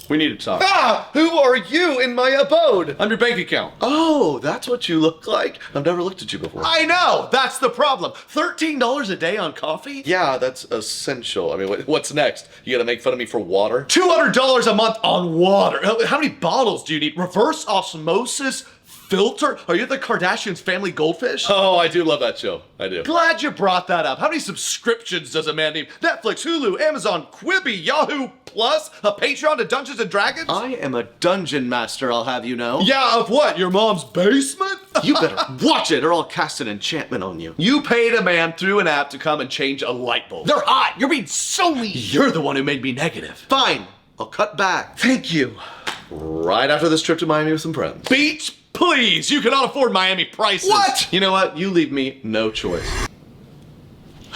We need to talk. Ah! Who are you in my abode? I'm your bank account. Oh, that's what you look like? I've never looked at you before. I know! That's the problem. $13 a day on coffee? Yeah, that's essential. I mean, what's next? You gonna make fun of me for water? $200 a month on water. How many bottles do you need? Reverse osmosis filter? Are you the Kardashians' family goldfish? Oh, I do love that show. I do. Glad you brought that up. How many subscriptions does a man need? Netflix, Hulu, Amazon, Quibi, Yahoo Plus, a Patreon to Dungeons and Dragons? I am a dungeon master, I'll have you know. Yeah, of what? Your mom's basement? You better watch it or I'll cast an enchantment on you. You paid a man through an app to come and change a light bulb. They're hot! You're being so mean! You're the one who made me negative. Fine, I'll cut back. Thank you. Right after this trip to Miami with some friends. Beach, please. You cannot afford Miami prices. What? You know what? You leave me no choice.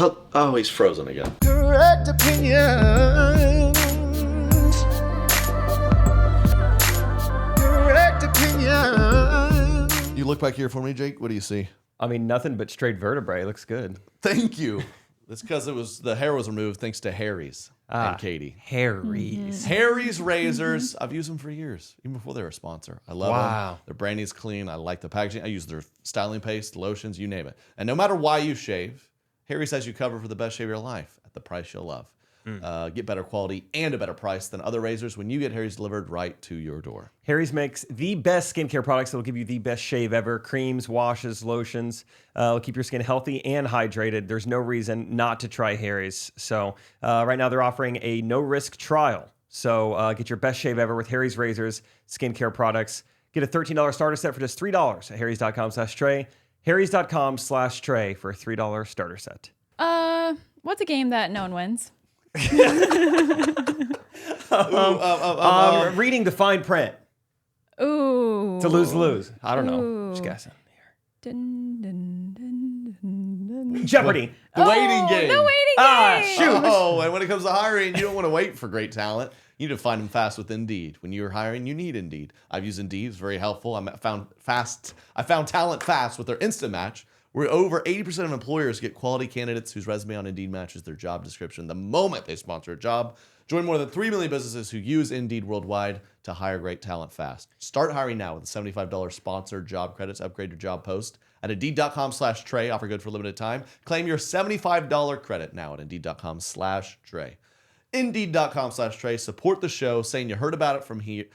Oh, he's frozen again. Correct opinions. Correct opinions. You look back here for me, Jake. What do you see? I mean, nothing but straight vertebrae. Looks good. Thank you. That's because the hair was removed thanks to Harry's and Katie. Harry's. Harry's razors. I've used them for years, even before they were a sponsor. I love them. Their branding's clean. I like the packaging. I use their styling paste, lotions, you name it. And no matter why you shave, Harry's has you covered for the best shave of your life at the price you'll love. Get better quality and a better price than other razors when you get Harry's delivered right to your door. Harry's makes the best skincare products that will give you the best shave ever. Creams, washes, lotions. Will keep your skin healthy and hydrated. There's no reason not to try Harry's. So right now they're offering a no-risk trial. So get your best shave ever with Harry's razors, skincare products. Get a $13 starter set for just $3 at harrys.com/Trey. harrys.com/Trey for a $3 starter set. What's a game that no one wins? Reading the fine print. Ooh. To lose. I don't know. Just guessing. Dun, dun, dun, dun, dun. Jeopardy. The waiting game. The waiting game. Shoot. Oh, and when it comes to hiring, you don't want to wait for great talent. You need to find them fast with Indeed. When you're hiring, you need Indeed. I've used Indeed. It's very helpful. I found talent fast with their Instant Match, where over 80% of employers get quality candidates whose resume on Indeed matches their job description the moment they sponsor a job. Join more than 3 million businesses who use Indeed worldwide to hire great talent fast. Start hiring now with a $75 sponsored job credits. Upgrade your job post at Indeed.com/Trey. Offer good for a limited time. Claim your $75 credit now at Indeed.com/Trey. Indeed.com/Trey. Support the show, saying you heard about it from here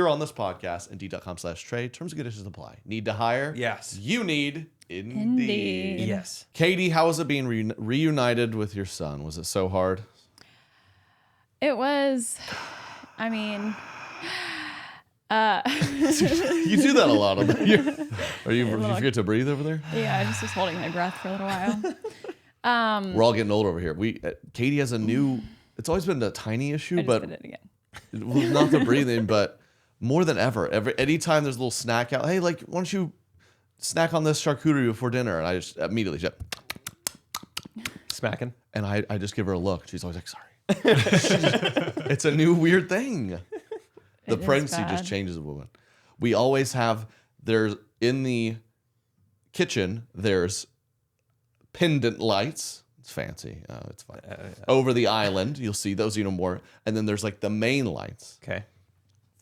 on this podcast. Indeed.com/Trey. Terms and conditions apply. Need to hire? Yes. You need Indeed. Yes. Katie, how was it being reunited with your son? Was it so hard? It was, I mean, You do that a lot. You forget to breathe over there? yeah, I just was holding my breath for a little while. We're all getting old over here. Katie has a new. It's always been a tiny issue, I just but did it again. well, not the breathing, but more than ever. Anytime there's a little snack out, hey, like, why don't you snack on this charcuterie before dinner? And I just immediately Smacking. and I just give her a look. She's always like, sorry. It's a new weird thing. The pregnancy just changes a woman. We always have in the kitchen. There's pendant lights. It's fancy. It's fine. Over the island, you'll see those more. And then there's like the main lights. Okay.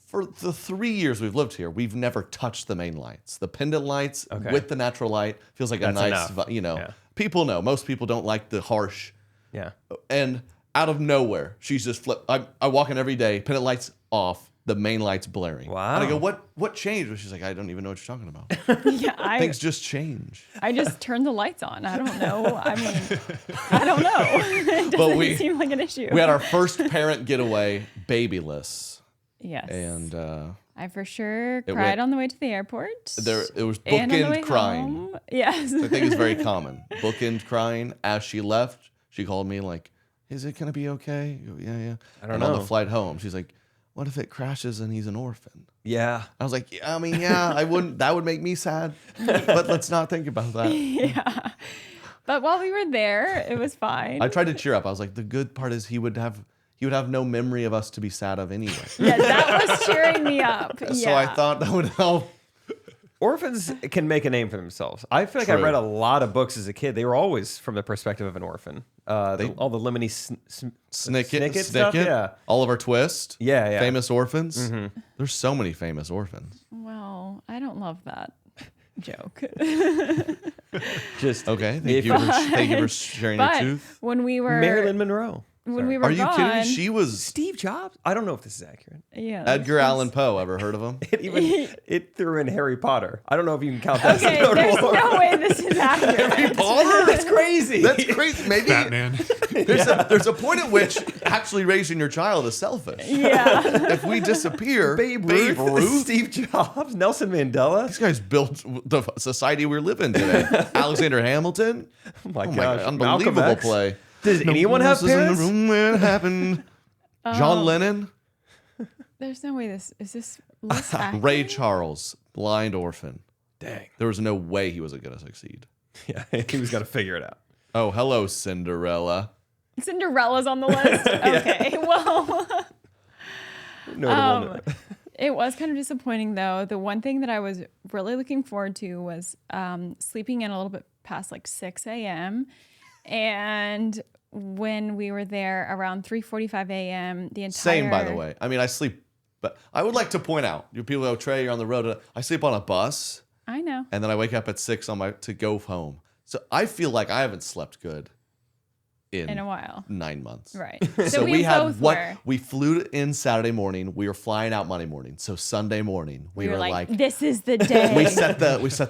For the 3 years we've lived here, we've never touched the main lights. The pendant lights with the natural light feels like That's a nice, enough. Yeah. People know. Most people don't like the harsh. Yeah. And out of nowhere, she's just flipped. I walk in every day, pendant lights off, the main lights blaring. Wow. And I go, what changed? And she's like, I don't even know what you're talking about. Yeah, Things just change. I just turned the lights on. I don't know. I mean, I don't know. It doesn't seem like an issue. We had our first parent getaway babyless. Yes. And I for sure cried on the way to the airport. It was and on the way bookend crying. home. Yes. I think it's very common. Bookend crying. As she left, she called me like, is it going to be okay? I go, yeah. I don't and know. on the flight home, she's like, what if it crashes and he's an orphan? Yeah. I was like, I wouldn't. That would make me sad. But let's not think about that. Yeah. But while we were there, it was fine. I tried to cheer up. I was like, the good part is he would have no memory of us to be sad of anyway. Yeah, that was cheering me up. So I thought that would help. Orphans can make a name for themselves. I feel like I True. read a lot of books as a kid. They were always from the perspective of an orphan. All the Lemony Snicket stuff. Yeah. Oliver Twist. Yeah. Famous orphans. There's so many famous orphans. Well, I don't love that joke. Just Okay. Thank you for sharing your But truth. when we were Marilyn Monroe. when we were Are you gone, kidding me? She was Steve Jobs? I don't know if this is accurate. yeah, Edgar Allan Poe. Ever heard of him? It threw in Harry Potter. I don't know if you can count that Okay, as a there's total. no way this is accurate. Potter? That's crazy. That's crazy. Maybe Batman. there's a point at which actually raising your child is selfish. Yeah. If we disappear, Babe Ruth, Steve Jobs, Nelson Mandela. These guys built the society we live in today. Alexander Hamilton. Oh my Oh gosh. my God, unbelievable Malcolm X. play. Does anyone have This is in the parents? room where it happened. John Lennon, There's no way this list accurate? Ray Charles, blind orphan. Dang. There was no way he was going to succeed. Yeah, he was going to figure it out. Oh, hello, Cinderella. Cinderella's on the list. Okay, well, Notable. it was kind of disappointing though. The one thing that I was really looking forward to was sleeping in a little bit past like 6 a.m. And when we were there around 3:45 a.m., the entire Same, by the way. I mean, I sleep, but I would like to point out, you people go, Trey, you're on the road. I sleep on a bus, I know. and then I wake up at 6 to go home. So I feel like I haven't slept good In a while. 9 months. Right. So we had both were. we flew in Saturday morning. We were flying out Monday morning. So Sunday morning, We were like, like this is the day. we set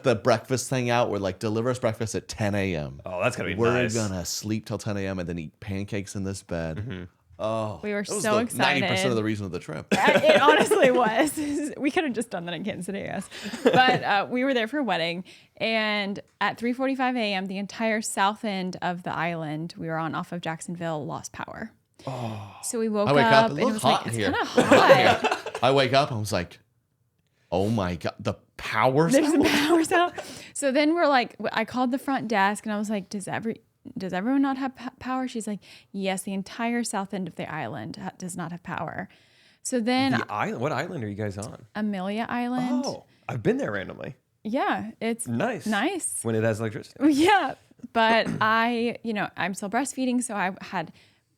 the breakfast thing out. We're like, deliver us breakfast at 10 a.m. Oh, that's going to be We're nice. gonna sleep till 10 a.m. and then eat pancakes in this bed. Oh, We were that was so the excited. 90% of the reason of the trip. It honestly was. We could have just done that in Kansas City, I guess. But we were there for a wedding, and at 3:45 a.m., the entire south end of the island we were on off of Jacksonville lost power. Oh. So we woke I wake up, and it it looked was hot like, here. it's kind of hot. I wake up and I was like, oh my God, the power's There's out? the powers out. So then we're like, I called the front desk and I was like, does everyone not have power? She's like, yes, the entire south end of the island does not have power. So then The island? What island are you guys on? Amelia Island. Oh, I've been there randomly. Yeah, it's Nice. Nice. When it has electricity. Yeah, but I'm still breastfeeding, so I had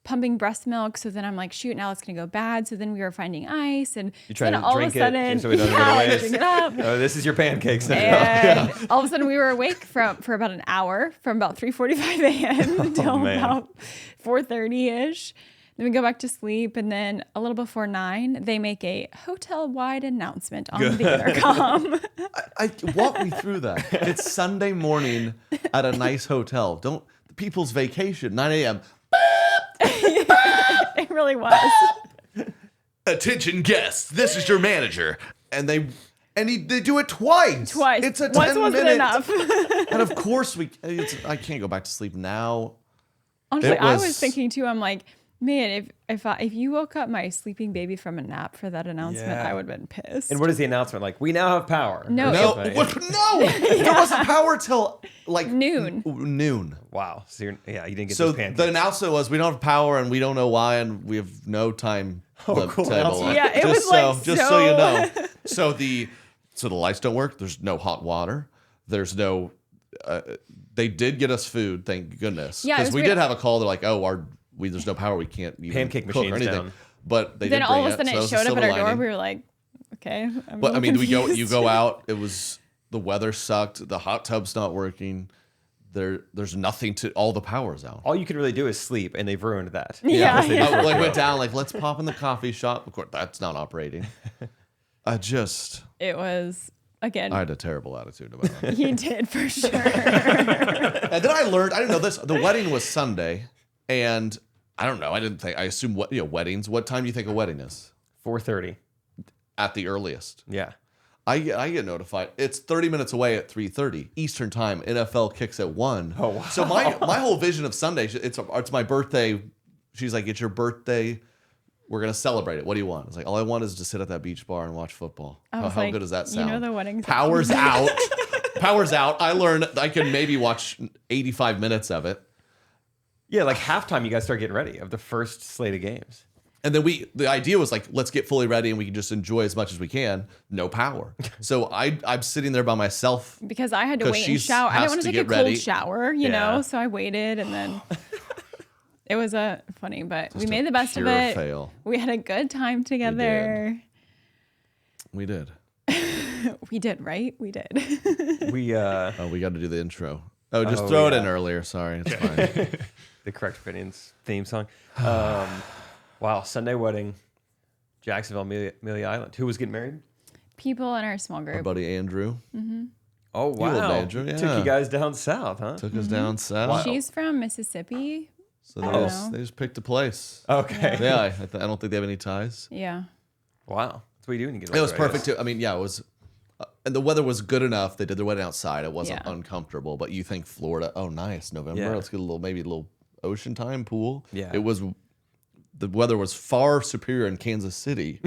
pumping breast milk. So then I'm like, shoot, now it's gonna go bad. So then we were finding ice, and You try then to all drink of a sudden, it so it doesn't yeah, go to like, waste. drink it up. Oh, this is your pancakes. And all of a sudden, we were awake for about an hour, from about 3:45 a.m. until man. about 4:30 ish. Then we go back to sleep, and then a little before 9, they make a hotel-wide announcement on the intercom. I walk me through that. It's Sunday morning at a nice hotel. Don't people's vacation, 9 a.m. It really was. Attention guests, this is your manager. And they do it twice. Twice. It's a Once 10 wasn't minute. enough. And of course I can't go back to sleep now. Honestly, I was was- thinking too. I'm like, man, if you woke up my sleeping baby from a nap for that announcement, Yeah. I would have been pissed. And what is the announcement like? We now have power. No, Or No, something. no. There wasn't power till like Noon. Wow. So you didn't get So those pancakes. the announcement was, we don't have power and we don't know why and we have no time. Oh, cool table. announcement. Yeah, it was like just so- so you know. So the lights don't work. There's no hot water. There's no. They did get us food, thank goodness. Yeah, it because was we weird. did have a call. They're like, oh, there's no power. We can't even Pancake cook or machine's anything. down. But they Then did all bring of a sudden so it was a showed up at silver our door. lining. We were like, okay. I'm But a I mean, little you confused. go out. It was the weather sucked. The hot tub's not working. There's nothing to. All the power's out. All you can really do is sleep, and they've ruined that. Yeah. I like went down like, let's pop in the coffee shop. Of course, that's not operating. It was again. I had a terrible attitude about it. He did for sure. And then I didn't know this. The wedding was Sunday, and I don't know. I assume weddings. What time do you think a wedding is? 4:30. At the earliest. Yeah. I get notified. It's 30 minutes away at 3:30 Eastern time. NFL kicks at 1. Oh, wow. So my whole vision of Sunday, it's my birthday. She's like, it's your birthday. We're gonna celebrate it. What do you want? It's like, all I want is to sit at that beach bar and watch football. How was like, good does that you sound? know the wedding's Power's out. Power's out. I learned I can maybe watch 85 minutes of it. Yeah, like halftime, you guys start getting ready of the first slate of games. And then the idea was like, let's get fully ready and we can just enjoy as much as we can. No power. So I'm sitting there by myself. Because I had to 'Cause wait and she's shower. I has didn't want to to take a get cold ready. shower, you know, so I waited and then it was funny, but we made the best of pure it. fail. We had a good time together. We did. We did, right? We did. We Oh, we got to do the intro. Oh, just throw it in earlier. Sorry, it's fine. the Correct Opinions theme song. Wow, Sunday wedding, Jacksonville, Amelia Island. Who was getting married? People in our small Our group. buddy Andrew Oh wow, old Andrew, took yeah. you guys down south, huh? took us down south. She's from Mississippi. So know. they just picked a place. Okay. Yeah, I don't think they have any ties. Yeah. Wow, that's what you do when you get. It was older, I perfect guess. too. I mean, yeah, it was, and the weather was good enough. They did their wedding outside. It wasn't Yeah. uncomfortable. But you think Florida? Oh, nice, November. Yeah. Let's get maybe a little ocean time pool. Yeah. It was. The weather was far superior in Kansas City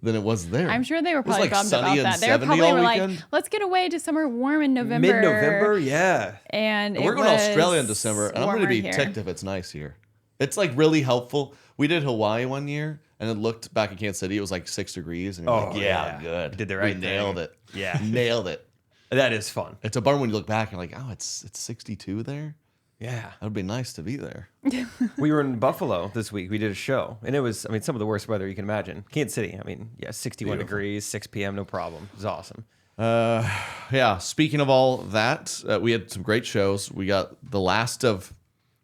than it was there. I'm sure they were was probably like bummed sunny about and that. They were 70 probably all were like, weekend. let's get away to somewhere warm in November. Mid-November, yeah. And We're it going to was Australia in December, and I'm going to warmer be here. ticked if it's nice here. It's like really helpful. We did Hawaii one year, and it looked back in Kansas City. It was like 6 degrees, and you're Oh, like, yeah, yeah. good. Did the right we nailed thing. it. Yeah. nailed it. That is fun. It's a bummer when you look back and like, oh, it's 62 there. Yeah. That would be nice to be there. We were in Buffalo this week. We did a show, and it was, I mean, some of the worst weather you can imagine. Kansas City, I mean, yeah, 61 degrees, 6 p.m., no problem. It was awesome. Yeah. Speaking of all that, we had some great shows. We got the last of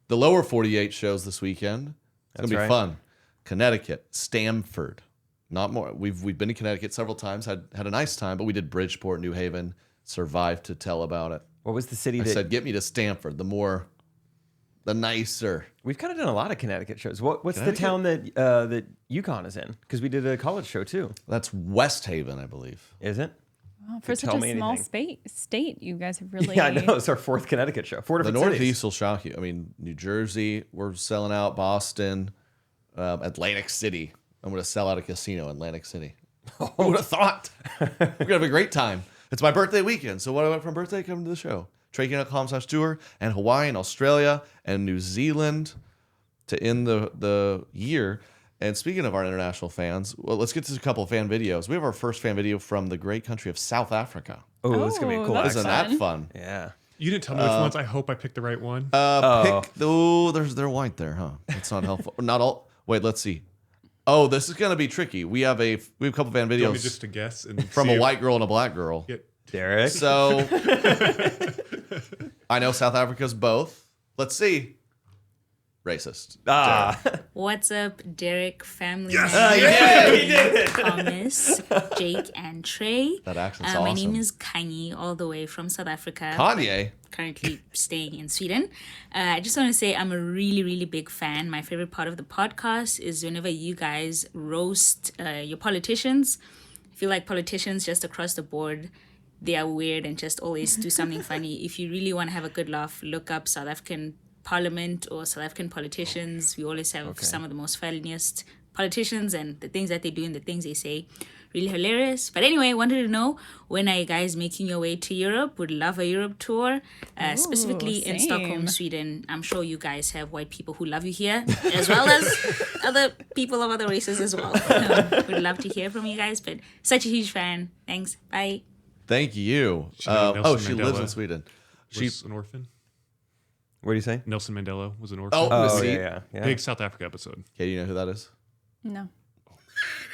the lower 48 shows this weekend. It's gonna be right. fun. Connecticut, Stamford, not more. We've been to Connecticut several times. Had a nice time, but we did Bridgeport, New Haven. Survived to tell about it. What was the city I that said, get me to Stamford. The nicer. we've kind of done a lot of Connecticut shows? What's the Connecticut? town that UConn is in? Because we did a college show too. That's West Haven, I believe. Is it? Well, for such tell a me small anything. state, you guys have really. Yeah, I know. It's our 4th Connecticut show. 4 The different cities. Northeast will shock you. I mean, New Jersey, we're selling out. Boston, Atlantic City. I'm going to sell out a casino in Atlantic City. Who would have thought? We're going to have a great time. It's my birthday weekend. So what I went from birthday, come to the show. TreyKing.com/tour and Hawaii and Australia and New Zealand to end the year. And speaking of our international fans, well, let's get to a couple of fan videos. We have our first fan video from the great country of South Africa. Oh, this is going to be a cool. that's Isn't accent. that fun? Yeah. You didn't tell me which ones. I hope I picked the right one. They're white there, huh? That's not helpful. Not all. Wait, let's see. Oh, this is gonna be tricky. We have a couple fan Do you want me videos just to guess and from see a if- white girl and a black girl. Yeah. Derek. So I know South Africa's both. Let's see. Racist. What's up, Derek family? Thomas, Jake, and Trey. That accent's My awesome. name is Kanye, all the way from South Africa. Kanye. Currently staying in Sweden. I just want to say I'm a really, really big fan. My favorite part of the podcast is whenever you guys roast your politicians. I feel like politicians just across the board, they are weird and just always do something funny. If you really want to have a good laugh, look up South African Parliament or South African politicians. We always have some of the most funniest politicians, and the things that they do and the things they say, really hilarious. But anyway, wanted to know, when are you guys making your way to Europe? Would love a Europe tour, specifically in same. Stockholm, Sweden. I'm sure you guys have white people who love you here, as well as other people of other races as well. Would love to hear from you guys, but such a huge fan. Thanks. Bye. Thank you. know Nelson She lives in Mandela Sweden. Was an orphan. What do you say? Nelson Mandela was an orphan. Oh, Oh, see? yeah. Big South Africa episode. Okay, you know who that is? No.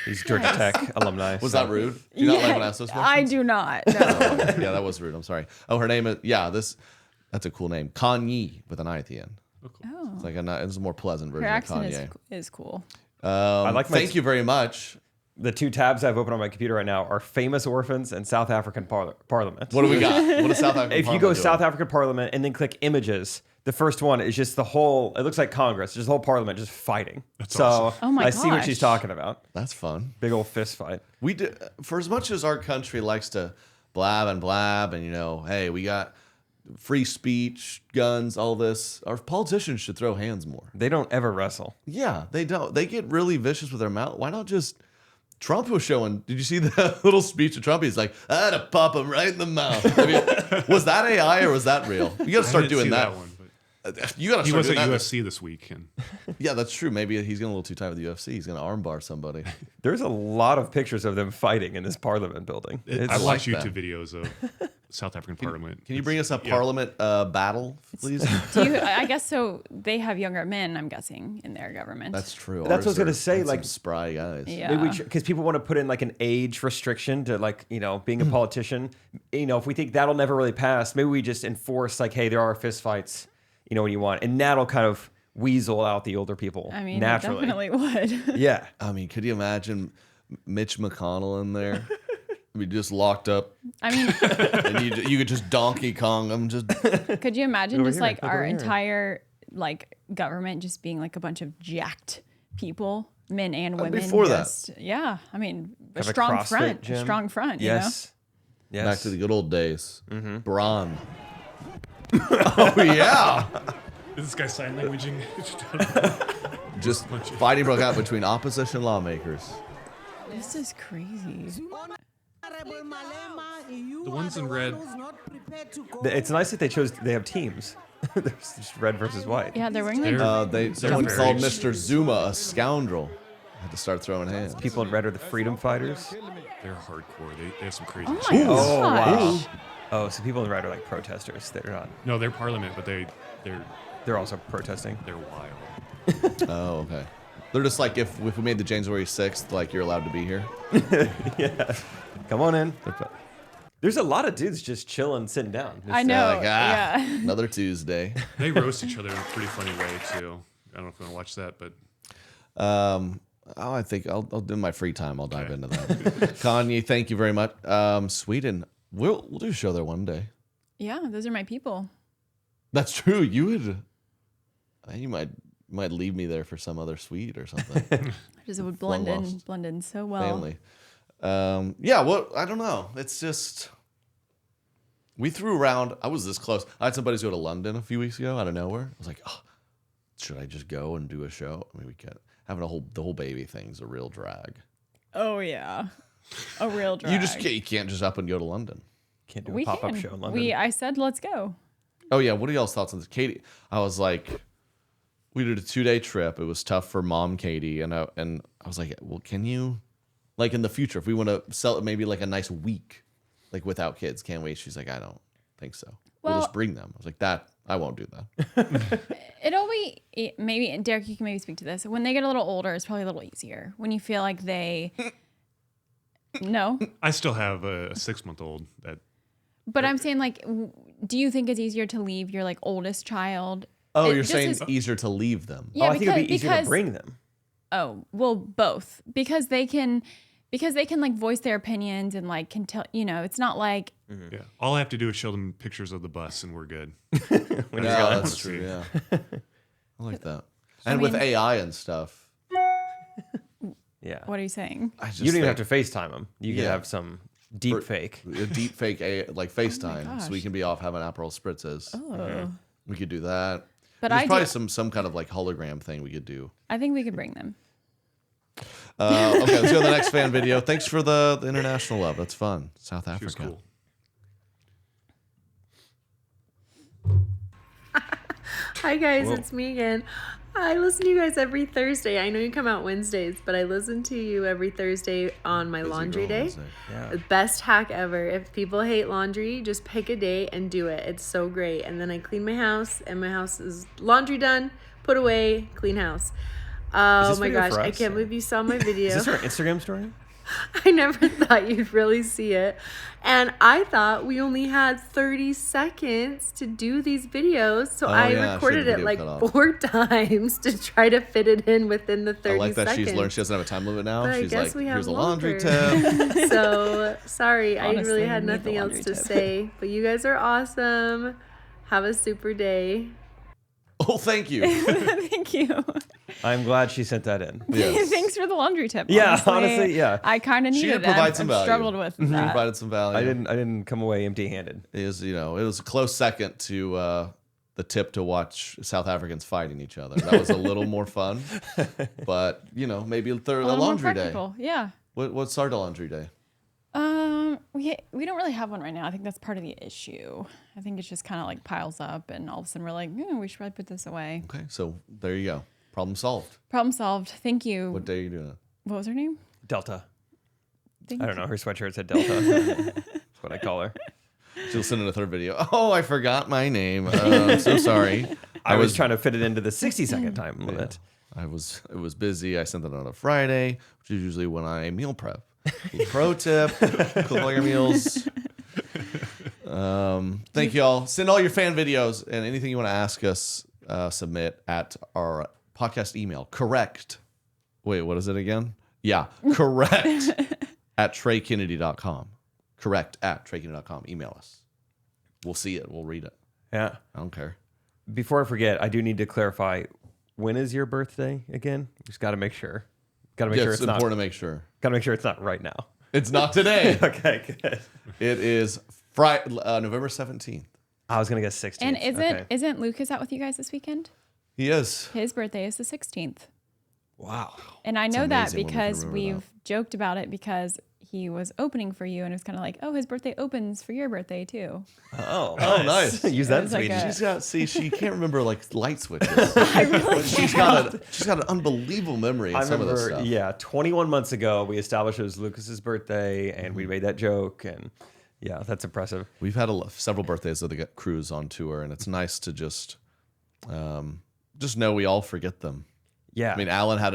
He's Georgia Tech alumni. Was so- that rude? Do you not like when I ask those I questions? do not. No. Yeah, that was rude. I'm sorry. Oh, her name is that's a cool name. Kanye with an I at the end. Oh. It's like it's a more pleasant version Her of accent Kanye. is cool. I like my Thank you very much. The 2 tabs I've opened on my computer right now are famous orphans and South African Parliament. What do we got? What is South Africa? If you go South African Parliament and then click images, the first one is just the whole, it looks like Congress, just the whole Parliament just fighting. So awesome. Oh my I see what she's gosh. talking about. That's fun. Big old fist fight. We do, for as much as our country likes to blab and hey, we got free speech, guns, all this. Our politicians should throw hands more. They don't ever wrestle. Yeah, they don't. They get really vicious with their mouth. Why not just? Trump was showing. Did you see the little speech of Trump? He's like, I had to pop him right in the mouth. I mean, was that AI or was that real? You got to I start didn't doing see that. one, but You gotta He start was at doing that. UFC this week, and Yeah, that's true. Maybe he's getting a little too tight with the UFC. He's gonna armbar somebody. There's a lot of pictures of them fighting in this parliament building. I like watch that. YouTube videos of South African Parliament. Can you bring us a Parliament battle, please? I guess so. They have younger men, I'm guessing, in their government. That's true. That's what I was Ours gonna are- say, that's some like- spry guys. yeah. Maybe because people want to put in like an age restriction to like being a politician. If we think that'll never really pass, maybe we just enforce like, hey, there are fist fights. When you want, and that'll kind of weasel out the older people. I mean, naturally. it definitely would. Yeah. I mean, could you imagine Mitch McConnell in there? I mean, just locked up, I mean, and you could just Donkey Kong him. Just could you imagine Over just here, like look our over here. entire like government just being like a bunch of jacked people, men and women? before that. Yeah. I mean, a Have a strong CrossFit front. A gym. strong front. Yes. Yes. back to the good old days. Braun. Oh yeah. Is this guy sign languaging? Just fighting broke out between opposition lawmakers. This is crazy. The ones in red. It's nice that they have teams. There's just red versus white. Yeah, they're wearing like. Someone very called extreme. Mr. Zuma a scoundrel. Had to start throwing hands. People in red are the freedom fighters. They're hardcore. They have some crazy Oh my shit. Oh gosh. wow. Oh, so people in red are like protesters. They're not. No, they're Parliament, but they're They're also protesting. wild. Oh, okay. They're just like if we made the January 6th, like you're allowed to be here. Yeah. Come on in. There's a lot of dudes just chilling, sitting down. I know. Like, yeah. another Tuesday. They roast each other in a pretty funny way too. I don't know if you want to watch that, but I think I'll do my free time. I'll dive into that. Kanye, thank you very much. Sweden, we'll do a show there one day. Yeah, those are my people. That's true. You would. You might leave me there for some other suite or something. Just would Long blend in so well. Family. Yeah. Well, I don't know. It's just we threw around. I was this close. I had somebody go to London a few weeks ago out of nowhere. I was like, oh, should I just go and do a show? I mean, we can't. Having the whole baby thing's a real drag. Oh yeah, a real drag. You can't just up and go to London. Can't do We a pop-up can. show in London. I said let's go. Oh yeah, what are y'all's thoughts on this, Katie? I was like, we did a 2-day trip. It was tough for mom, Katie, and I was like, well, can you, like in the future, if we want to sell it, maybe like a nice week, like without kids, can't we? She's like, I don't think so. We'll Well- just bring them. I was like, that I won't do that. It'll be maybe Derek. You can maybe speak to this. When they get a little older, it's probably a little easier. When you feel like they. No, I still have a 6-month-old that but I'm saying like, do you think it's easier to leave your like oldest child? Oh, It you're just saying is- it's easier to leave them. Yeah, I think it'd be easier to because- bring them. Oh, well, both because they can like voice their opinions and like can tell. It's not like yeah. All I have to do is show them pictures of the bus and we're good. Yeah, that's true. Yeah, I like that. And with mean- AI and stuff, Yeah. what are you saying? I just You don't even have think to FaceTime them. You can Yeah. have some deep fake. a deep fake like FaceTime, so we gosh. can be off having Aperol spritzes. Oh, We could do that. but There's I probably do. some kind of like hologram thing we could do. I think we could bring them. Okay, let's go to the next fan video. Thanks for the international love. That's fun. South She was Africa. cool. Hi guys, it's me again. I listen to you guys every Thursday. I know you come out Wednesdays, but I listen to you every Thursday on my Busy laundry girl day. Wednesday. Yeah. The best hack ever. If people hate laundry, just pick a day and do it. It's so great. And then I clean my house, and my house is laundry done, put away, clean house. Oh this my video gosh, for I us, can't or- believe you saw my video. Is this our Instagram story? I never thought you'd really see it. And I thought we only had 30 seconds to do these videos. So I yeah, she had recorded the it video like cut off. 4 times to try to fit it in within the 30 I like that seconds. she's learned she doesn't have a time limit now. But I She's guess like, we have here's a laundry longer. tip. So sorry, I Honestly, really had we need the nothing else laundry to tip. say. But you guys are awesome. Have a super day. Oh, thank you. Thank you. I'm glad she sent that in. Yes. Thanks for the laundry tip. Yeah, honestly, yeah. I kind of She needed did that. provide some I've value. struggled with She that. provided some value. I didn't come away empty-handed. It was, it was a close second to the tip to watch South Africans fighting each other. That was a little more fun, but maybe a A little more laundry day. practical. Yeah. What's our laundry day? We don't really have one right now. I think that's part of the issue. I think it's just kind of like piles up, and all of a sudden we're like, we should probably put this away. Okay, so there you go. Problem solved. Problem solved. Thank you. What day are you doing it? What was her name? Delta. Thank I don't you. know. Her sweatshirt said Delta. That's what I call her. She'll send in a third video. Oh, I forgot my name. I'm so sorry. I was trying to fit it into the 60-second time limit. It was busy. I sent it on a Friday, which is usually when I meal prep. Pro tip: cook all your meals. Thank you all. Send all your fan videos and anything you want to ask us. Submit at our podcast email. Correct. Wait, what is it again? Yeah, correct at TreyKennedy.com. Correct at TreyKennedy.com. Email us. We'll see it. We'll read it. Yeah. I don't care. Before I forget, I do need to clarify. When is your birthday again? Just got to make sure. Got to make sure It's it's important not. to make sure. Got to make sure it's not right now. It's not today. Okay, good. It is Friday, November 17th. I was gonna guess 16th. And isn't Lucas out with you guys this weekend? He is. His birthday is the 16th. Wow. And I know that amazing when we can because remember we've joked about it because he was opening for you, and it was kind of like, oh, his birthday opens for your birthday too. Oh, nice. Use It that was like Swedish. a- She's got. See, she can't remember like light switches. I really She's got an unbelievable memory. In I some of this remember, stuff. 21 months ago, we established it was Lucas's birthday, and we made that joke, and yeah, that's impressive. We've had several birthdays of the crews on tour, and it's nice to just know we all forget them. Yeah. I mean, Alan had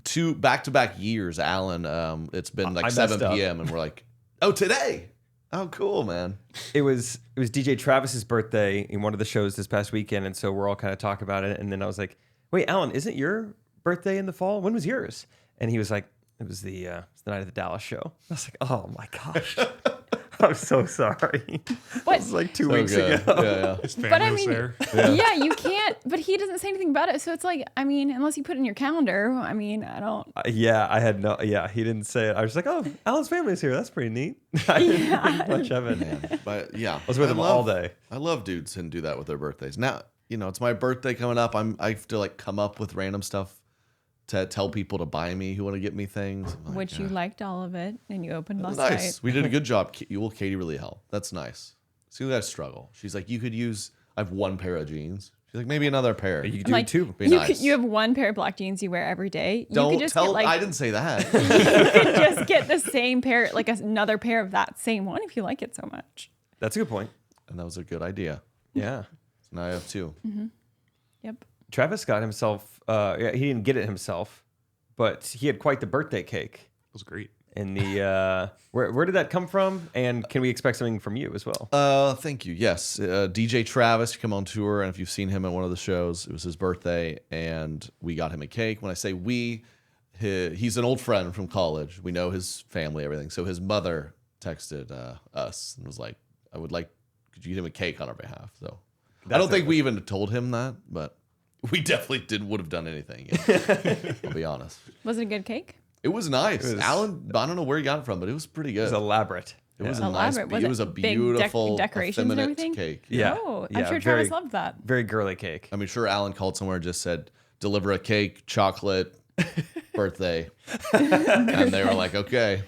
two back-to-back years. Alan, it's been like I 7 messed up. p.m. and we're like, oh, today. Oh, cool, man. It was DJ Travis's birthday in one of the shows this past weekend, and so we're all kind of talking about it. And then I was like, "Wait, Alan, isn't your birthday in the fall? When was yours?" And he was like, "It was the night of the Dallas show." I was like, "Oh my gosh, I'm so sorry." What? It was like 2 So weeks good. ago. Yeah. His family But I was mean, there. yeah, you can't. But he doesn't say anything about it, so it's like, I mean, unless you put it in your calendar. I mean, I don't. Yeah, I had no. Yeah, he didn't say it. I was like, "Oh, Alan's family's here. That's pretty neat." I didn't think much of it. Man. But yeah, I was with him all day. I love dudes who do that with their birthdays. Now, it's my birthday coming up. I have to like come up with random stuff to tell people to buy me who want to get me things. I'm like, Which you liked all of it, and you opened last nice. night. We did a good job. Katie really helped. That's nice. See, you guys struggle. She's like, you could use. I have one pair of jeans. She's like, maybe another pair. You I'm do like, too. Be you nice. you have one pair of black jeans you wear every day. You Don't could just tell. get like I didn't say that. you could just get the same pair, like another pair of that same one if you like it so much. That's a good point. And that was a good idea. Yeah. So now I have two. Yep. Travis got himself. He didn't get it himself, but he had quite the birthday cake. It was great. In the where did that come from? And can we expect something from you as well? Thank you. Yes, DJ Travis come on tour, and if you've seen him at one of the shows, it was his birthday, and we got him a cake. When I say we, he's an old friend from college. We know his family, everything. So his mother texted us and was like, could you get him a cake on our behalf?" So I don't think we even told him that, but we definitely would have done anything. I'll be honest. Was it a good cake? It was nice. It was- Alan, I don't know where he got it from, but it was pretty good. It was elaborate. It was Yeah. a nice. Elaborate. Was It was a big beautiful, decorations and effeminate everything? cake. Yeah. Oh, Yeah, I'm sure very- Travis loved that. Very girly cake. I mean, sure, Alan called somewhere and just said, "Deliver a cake, chocolate, birthday," and they were like, "Okay."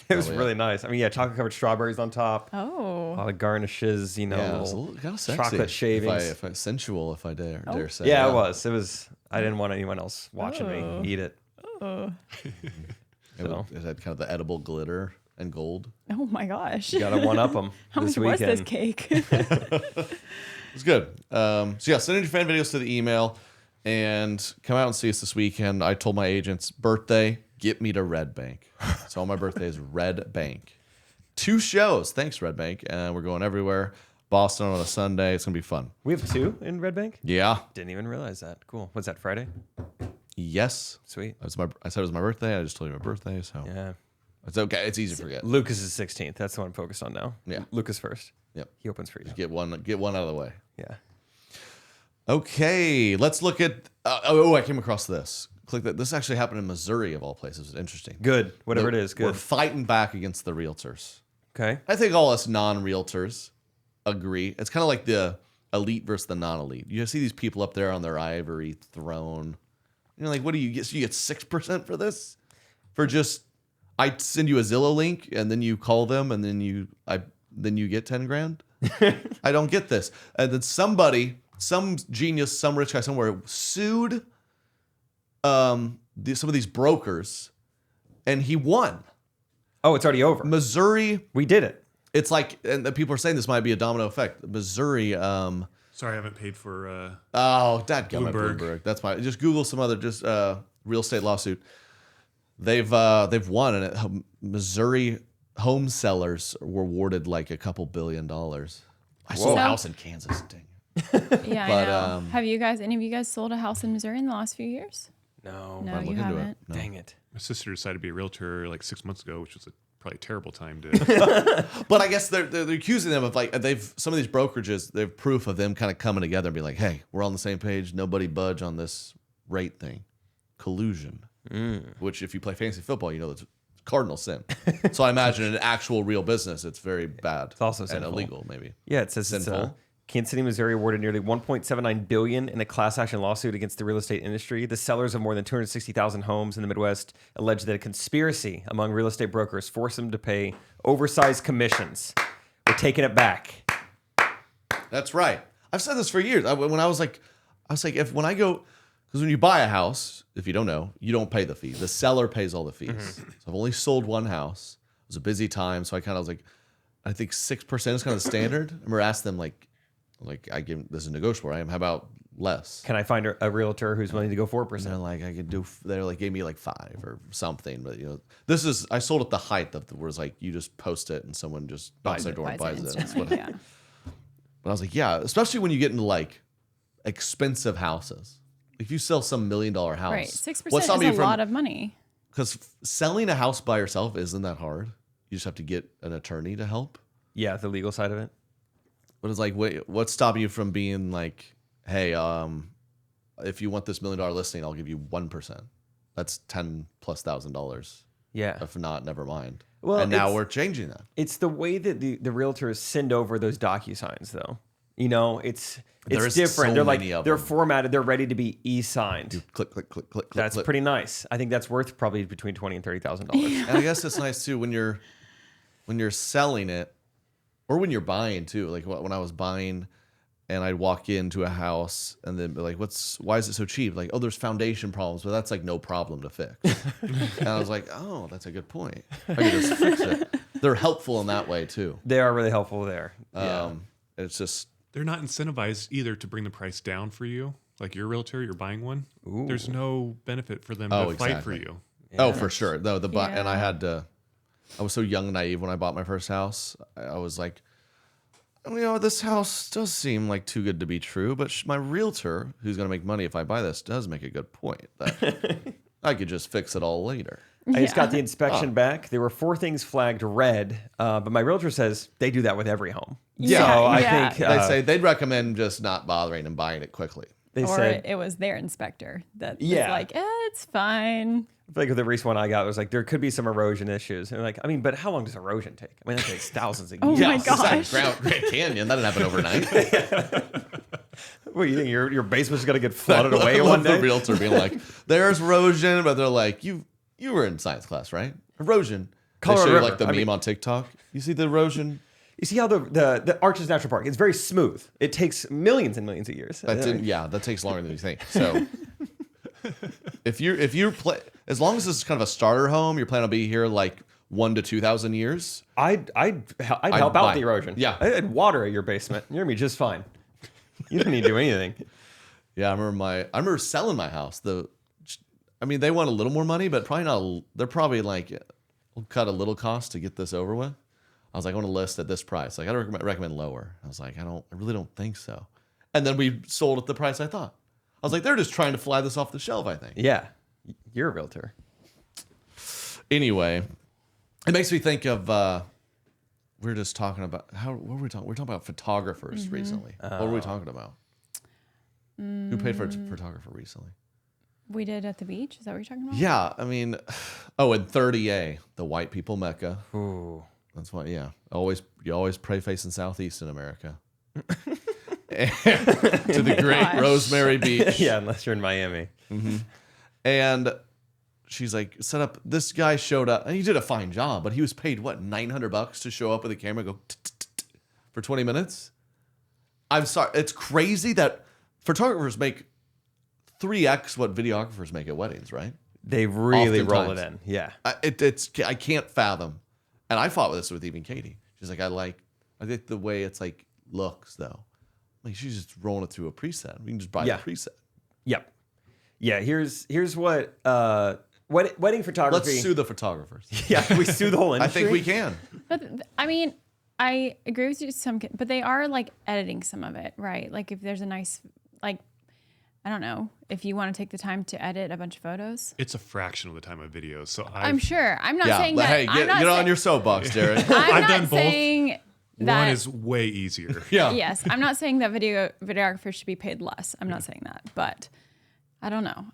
It was Probably really nice. I mean, yeah, chocolate covered strawberries on top. A Oh. lot of garnishes, Yeah, it was a little little kind of sexy. chocolate shavings. If I sensual, if I dare Oh. say. Yeah, it was. It was. I didn't want anyone else watching Oh. me eat it. Oh. It had kind of the edible glitter and gold. Oh my gosh. You gotta one up them How this much was weekend. this cake? It was good. So yeah, send in your fan videos to the email and come out and see us this weekend. I told my agents, birthday, get me to Red Bank. So all my birthday is Red Bank. 2 shows. Thanks, Red Bank. And we're going everywhere. Boston on a Sunday. It's gonna be fun. We have 2 in Red Bank. Yeah. Didn't even realize that. Cool. What's that? Friday. Yes. Sweet. I said it was my birthday. I just told you my birthday, so Yeah. it's okay. It's easy to forget. Lucas is 16th. That's the one I'm focused on now. Yeah. Lucas first. Yep. He opens for you. Get one out of the way. Yeah. Okay, let's look at. I came across this. Click that. This actually happened in Missouri, of all places. Interesting. Good. Whatever it is. We're Good. fighting back against the realtors. Okay. I think all us non-realtors agree. It's kind of like the elite versus the non-elite. You see these people up there on their ivory throne. You're like, what do you get? So you get 6% for this? For just I send you a Zillow link and then you call them and then you get 10 grand. I don't get this. And then some genius, some rich guy somewhere sued some of these brokers, and he won. Oh, it's already over. Missouri, We did it. it's like, and people are saying this might be a domino effect. Missouri, Sorry, I haven't paid for. dadgummit, Bloomberg. Bloomberg. That's fine. Just Google some other real estate lawsuit. They've won, and Missouri home sellers were awarded like a couple $2 billion. I sold a house in Kansas. Dang. Yeah, But, I know. Have you guys, any of you guys sold a house in Missouri in the last few years? No. No, I'd you look into it. haven't. No. Dang it. My sister decided to be a realtor like 6 months ago, which was probably a terrible time to. But I guess they're accusing them of like some of these brokerages. They have proof of them kind of coming together and be like, hey, we're on the same page. Nobody budge on this rate thing. Collusion, which if you play fantasy football, you know it's cardinal sin. So I imagine in an actual real business, it's very bad. It's also and sinful. illegal, maybe. Yeah, it says Sinful. Kansas City, Missouri awarded nearly $1.79 billion in a class action lawsuit against the real estate industry. The sellers of more than 260,000 homes in the Midwest alleged that a conspiracy among real estate brokers forced them to pay oversized commissions. We're taking it back. That's right. I've said this for years. When I was like, because when you buy a house, if you don't know, you don't pay the fee. The seller pays all the fees. So I've only sold one house. It was a busy time, so I kind of was like, I think 6% is kind of the standard. I remember asking them like I give this is negotiable. Right? How about less? Can I find a realtor who's willing to go 4%? And they're like, I could do. They're like, gave me like 5 or something. But I sold at the height of where it's like you just post it and someone just knocks their door and buys it. That's what. Yeah. But I was like, yeah, especially when you get into like expensive houses. If you sell some $1 million house, Right. 6% what's is stopping a you from- lot of money. Because selling a house by yourself isn't that hard. You just have to get an attorney to help. Yeah, the legal side of it. But it's like, what's stopping you from being like, hey, if you want this $1 million listing, I'll give you 1%. That's $10,000+. Yeah. If not, never mind. Well, and now it's- we're changing that. It's the way that the realtors send over those DocuSigns, though. It's There is different. so They're many like of they're them. formatted. They're ready to be e-signed. Click, click, click, click, That's click. pretty nice. I think that's worth probably between $20,000 and $30,000. And I guess it's nice too when you're selling it, or when you're buying too. Like when I was buying, and I'd walk into a house and then be like, why is it so cheap? Like, oh, there's foundation problems, but that's like no problem to fix. And I was like, oh, that's a good point. I can just fix it. They're helpful in that way too. They are really helpful there. Yeah. It's just. They're not incentivized either to bring the price down for you. Like you're a realtor, you're buying one. There's no benefit for them to fight for you. Oh, for sure. No, and Yeah. I was so young and naive when I bought my first house. I was like, this house does seem like too good to be true, but my realtor, who's going to make money if I buy this, does make a good point that I could just fix it all later. I just got the inspection back. There were 4 things flagged red, but my realtor says they do that with every home. Yeah, So I yeah. think They say they'd recommend just not bothering and buying it quickly. they Or said it was their inspector that was Yeah. like, it's fine. I feel like with the recent one I got, it was like there could be some erosion issues. And like, I mean, but how long does erosion take? I mean, that takes thousands of years. Oh my it's like gosh. Grand Canyon. That didn't happen overnight. What do you think? Your basement's gonna get flooded I away love one day? the realtor being like, there's erosion, but they're like, you were in science class, right? Erosion. Colorado they show you River. like the I meme mean- on TikTok. You see the erosion? You see how the Arches National Park? It's very smooth. It takes millions and millions of years. That takes longer than you think. So if you play, as long as this is kind of a starter home, you're planning on being here like 1,000 to 2,000 years. I'd help out buy. with the erosion. Yeah. I'd water at your basement. You're gonna be just fine. You don't need to do anything. Yeah, I remember selling my house. They want a little more money, but probably not. They're probably like, we'll cut a little cost to get this over with. I was like, I want to list at this price. Like, I don't recommend lower. I was like, I really don't think so. And then we sold at the price I thought. I was like, they're just trying to fly this off the shelf, I think. Yeah, you're a realtor. Anyway, it makes me think of, we were just talking about, what were we talking? We were talking about photographers recently. What were we talking about? Who paid for a photographer recently? We did at the beach. Is that what you're talking about? Yeah, I mean, in 30A, the white people mecca. Ooh. That's why, yeah. You always pray facing southeast in America. To the great Gosh. Rosemary Beach. Yeah, unless you're in Miami. And she's like, set up. This guy showed up, and he did a fine job, but he was paid what, $900 to show up with a camera, and go for 20 minutes. I'm sorry, it's crazy that photographers make 3x what videographers make at weddings, right? They really roll it in. Yeah. I can't fathom. And I fought with this with even Katie. She's like, I think the way it's like looks though. Like she's just rolling it through a preset. We can just buy the preset. Yep. Yeah. Here's what wedding photography. Let's sue the photographers. Yeah, we sue the whole industry. I think we can. But I mean, I agree with you but they are like editing some of it, right? Like if there's a nice, like, I don't know, if you want to take the time to edit a bunch of photos. It's a fraction of the time of videos. So I'm sure. I'm not saying that. Hey, get on your soapbox, Derek. I've done both. One is way easier. Yeah. Yes. I'm not saying that videographers should be paid less. I'm not saying that. But I don't know.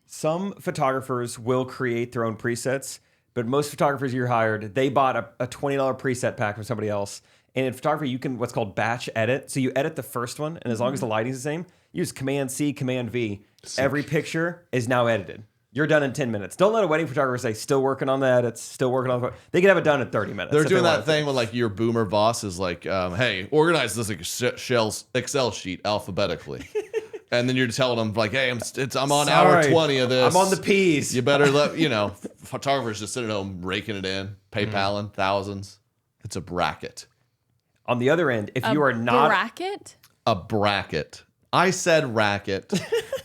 Some photographers will create their own presets, but most photographers you're hired, they bought a $20 preset pack from somebody else. And in photography, you can what's called batch edit. So you edit the first one, and as long as the lighting's the same, use Command-C, Command-V. Every picture is now edited. You're done in 10 minutes. Don't let a wedding photographer say, still working on the edits, still working on the... They can have it done in 30 minutes. They're doing that thing when like your boomer boss is like, hey, organize this Excel sheet alphabetically. And then you're telling them like, hey, I'm on hour 20 of this. I'm on the P's. You better photographers just sitting at home raking it in, PayPaling thousands. It's a bracket. On the other end, if you are not... A bracket. I said racket.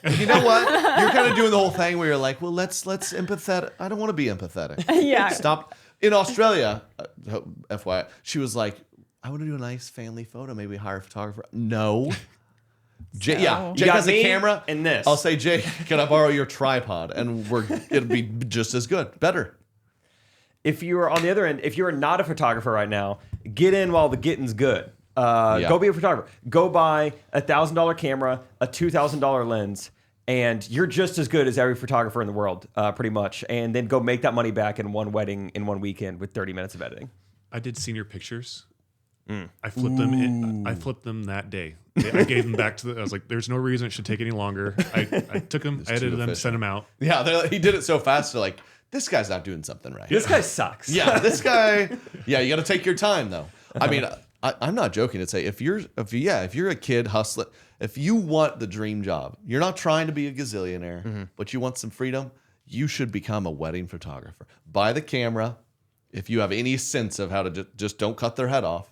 You know what? You're kind of doing the whole thing where you're like, well, let's empathetic. I don't want to be empathetic. Yeah. Stop. In Australia, FYI, she was like, I want to do a nice family photo. Maybe hire a photographer. No. Jake has a camera. And this. I'll say, Jake, can I borrow your tripod? And it'll be just as good. Better. If you're on the other end, if you're not a photographer right now, get in while the getting's good. Go be a photographer. Go buy a $1,000 camera, a $2,000 lens, and you're just as good as every photographer in the world, pretty much. And then go make that money back in one wedding in one weekend with 30 minutes of editing. I did senior pictures. I flipped them. I flipped them that day. I gave them back to I was like, "There's no reason it should take any longer." I took them, I edited them, sent them out. Yeah, he did it so fast. They're like, this guy's not doing something right. This guy sucks. Yeah, this guy. Yeah, you got to take your time though. I mean, I'm not joking to say if you're a kid hustling, if you want the dream job, you're not trying to be a gazillionaire, but you want some freedom, you should become a wedding photographer. Buy the camera. If you have any sense of how to just don't cut their head off,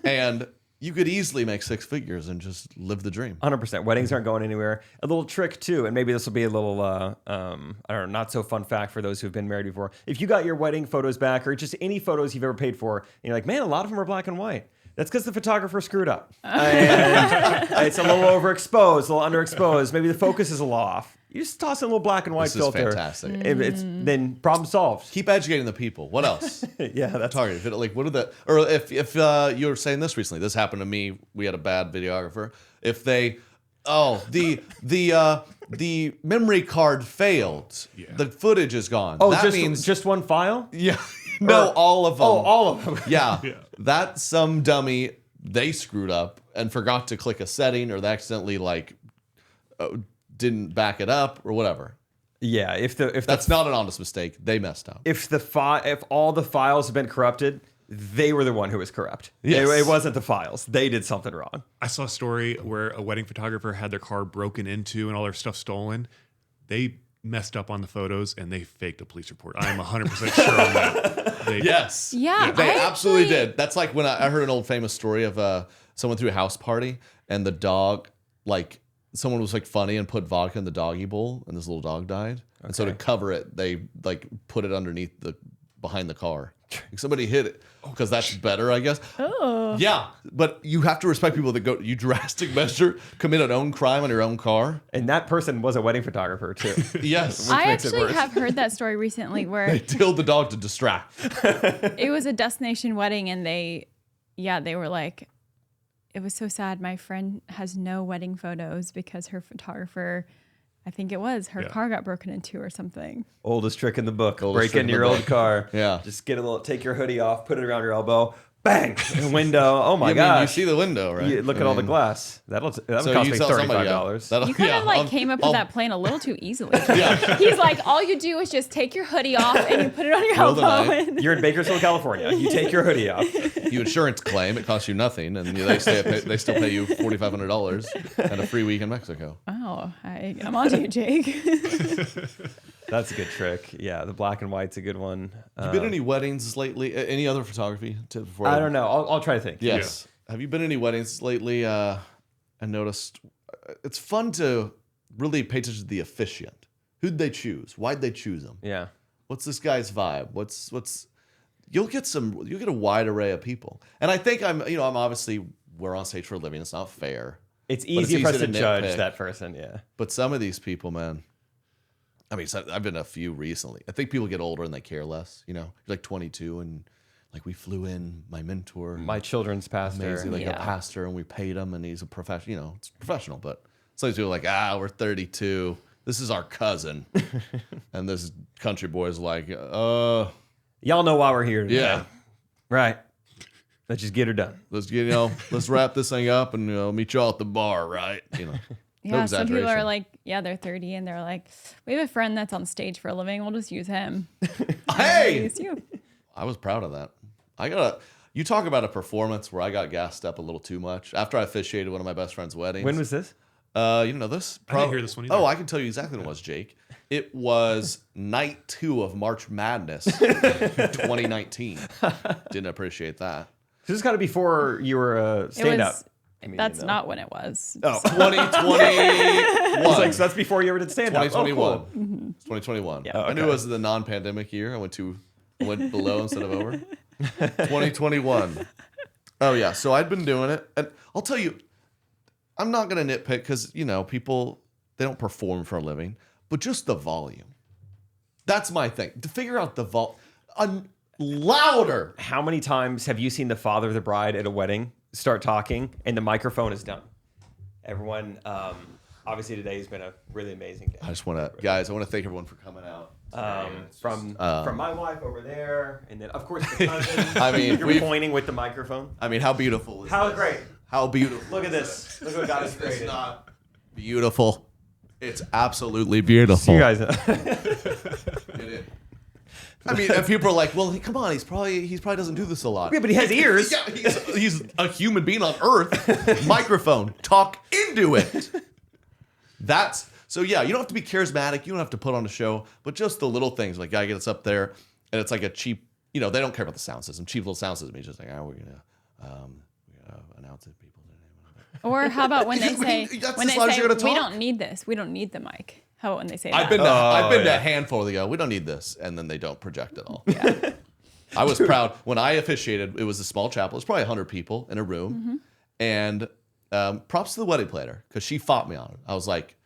and you could easily make 6 figures and just live the dream. 100%. Weddings aren't going anywhere. A little trick too, and maybe this will be a little, I don't know, not so fun fact for those who've been married before. If you got your wedding photos back, or just any photos you've ever paid for, and you're like, man, a lot of them are black and white. That's because the photographer screwed up. And it's a little overexposed, a little underexposed. Maybe the focus is a little off. You just toss in a little black and white filter. This is fantastic. Then problem solved. Keep educating the people. What else? Yeah, that's target. Like, what are the? Or if you were saying this recently, this happened to me. We had a bad videographer. If they, the memory card failed. Yeah. The footage is gone. Oh, that means just one file? Yeah. No, all of them. Oh, all of them. Yeah. That some dummy, they screwed up and forgot to click a setting, or they accidentally didn't back it up or whatever. Yeah, if that's not an honest mistake, they messed up. If all the files have been corrupted, they were the one who was corrupt. Yes. It wasn't the files. They did something wrong. I saw a story where a wedding photographer had their car broken into and all their stuff stolen. They messed up on the photos and they faked a police report. I'm 100% sure on that. Yes. Yeah. They absolutely did. That's like when I heard an old famous story of someone threw a house party and the dog, someone was funny and put vodka in the doggy bowl and this little dog died. Okay. And so to cover it, they put it underneath behind the car. Somebody hit it because that's better, I guess. Oh. Yeah, but you have to respect people that you drastic measure, commit an own crime on your own car. And that person was a wedding photographer too. Yes. I actually have heard that story recently where they killed the dog to distract. It was a destination wedding and they were like, it was so sad. My friend has no wedding photos because her photographer, I think it was, her car got broken into or something. Oldest trick in the book. Break into your old car. Yeah. Just take your hoodie off, put it around your elbow, bang, window. Oh my I gosh. mean, you see the window, right? You look at all the glass. That would So cost you me tell somebody, $35. You kind of came up with that plan a little too easily. Yeah. He's like, all you do is just take your hoodie off and you put it on your Roll the elbow. knife. and- You're in Bakersfield, California. You take your hoodie off. You insurance claim, it costs you nothing, and they still pay you $4,500 and a free week in Mexico. Oh, I'm on to you, Jake. That's a good trick. Yeah, the black and white's a good one. Have you been to any weddings lately? Any other photography tip before? I don't know. I'll try to think. Yes. Yeah. Have you been to any weddings lately? I noticed it's fun to really pay attention to the officiant. Who'd they choose? Why'd they choose them? Yeah. What's this guy's vibe? You'll get a wide array of people. And I think we're on stage for a living. It's not fair. It's easy for us to judge nitpick. that person. Yeah. But some of these people, man. I mean, I've been to a few recently. I think people get older and they care less. You're like 22 and like we flew in my mentor, My children's pastor. amazing, a pastor, and we paid him, and he's a professional. It's professional, but some people are like, we're 32. This is our cousin, and this country boy's like, Y'all know why we're here today. yeah. Right. Let's just get her done. Let's wrap this thing up and meet y'all at the bar, right? No Yeah, some people are exaggeration. like, they're 30 and they're like, we have a friend that's on stage for a living. We'll just use him. Hey! Use you. I was proud of that. You talk about a performance where I got gassed up a little too much after I officiated one of my best friend's weddings. When was this? You know this? I didn't hear this one either. Oh, I can tell you exactly when it was, Jake. It was night 2 of March Madness 2019. Didn't appreciate that. This is kind of before you were a stand-up. That's not when it was. Oh, 2021. so that's before you ever did stand-up. 2021. Oh, cool. It's 2021. Yeah, I knew it was the non-pandemic year. I went below instead of over. 2021. Oh yeah. So I'd been doing it, and I'll tell you, I'm not gonna nitpick because people they don't perform for a living, but just the volume. That's my thing. To figure out the louder. How many times have you seen the father of the bride at a wedding start talking and the microphone is done? Everyone, obviously today has been a really amazing day. I want to thank everyone for coming out. From my wife over there, and then of course the cousin. I mean, you're pointing with the microphone. I mean, how beautiful is How this? great! How beautiful! Look at this. Look what God has created. It's not beautiful. It's absolutely beautiful. You guys. It is. I mean, and people are like, "Well, come on, he probably doesn't do this a lot." Yeah, but he has ears. Yeah, he's a human being on Earth. Microphone, talk into it. So yeah, you don't have to be charismatic. You don't have to put on a show, but just the little things, like guy gets up there, and it's like a cheap. They don't care about the sound system. Cheap little sound system. He's just like, we're gonna announce it, people. Or how about when they say, That's when as they loud as say you're gonna we talk. don't need this. We don't need the mic. How about when they say I've that? been to a handful that go, we don't need this, and then they don't project at all. Yeah. I was proud when I officiated. It was a small chapel. It was probably 100 people in a room, and props to the wedding planner because she fought me on it. I was like,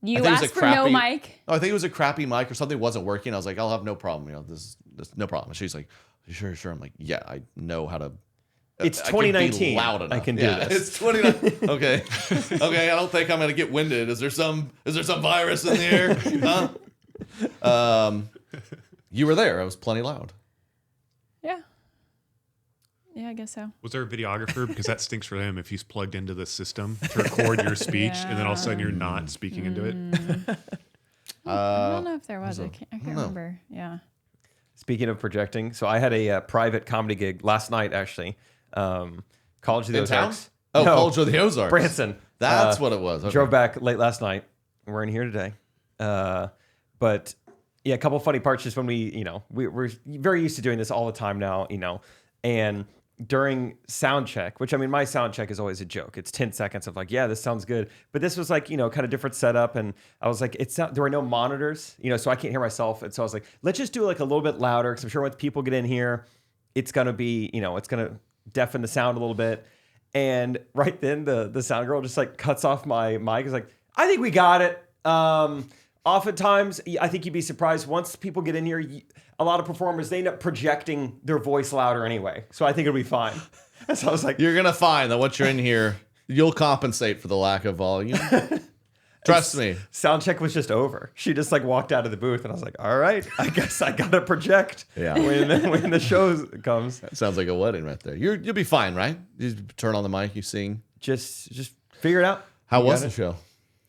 You I think it was asked a for no crappy- mic. I think it was a crappy mic or something wasn't working. I was like, I'll have no problem. This no problem. And she's like, sure. I'm like, yeah, I know how to. It's I can be 2019. loud enough. I can do Yeah, this. It's 2019. Okay. Okay. I don't think I'm gonna get winded. Is there some virus in the air? Huh? You were there. I was plenty loud. Yeah. Yeah, I guess so. Was there a videographer? Because that stinks for him if he's plugged into the system to record your speech and then all of a sudden you're not speaking into it. I don't know if there was. I can't remember. Yeah. Speaking of projecting, so I had a private comedy gig last night, actually. College of the In town? Ozarks. Oh, No, College of the Ozarks. Branson. That's what it was. Okay. Drove back late last night. We're in here today. But yeah, a couple funny parts just when we're very used to doing this all the time now, and during sound check, which I mean, my sound check is always a joke. It's 10 seconds of like, yeah, this sounds good. But this was like, kind of different setup. And I was like, there were no monitors, so I can't hear myself. And so I was like, let's just do like a little bit louder. Cause I'm sure once people get in here, it's going to be, it's going to deafen the sound a little bit. And right then the sound girl just like cuts off my mic. It's like, I think we got it. Oftentimes, I think you'd be surprised once people get in here, a lot of performers, they end up projecting their voice louder anyway. So I think it'll be fine. And so I was like, You're gonna find that once you're in here, you'll compensate for the lack of volume. Trust me. Sound check was just over. She just like walked out of the booth, and I was like, all right, I guess I gotta project when the show comes. That sounds like a wedding right there. You'll be fine, right? You just turn on the mic, you sing. Just figure it out. How was the show?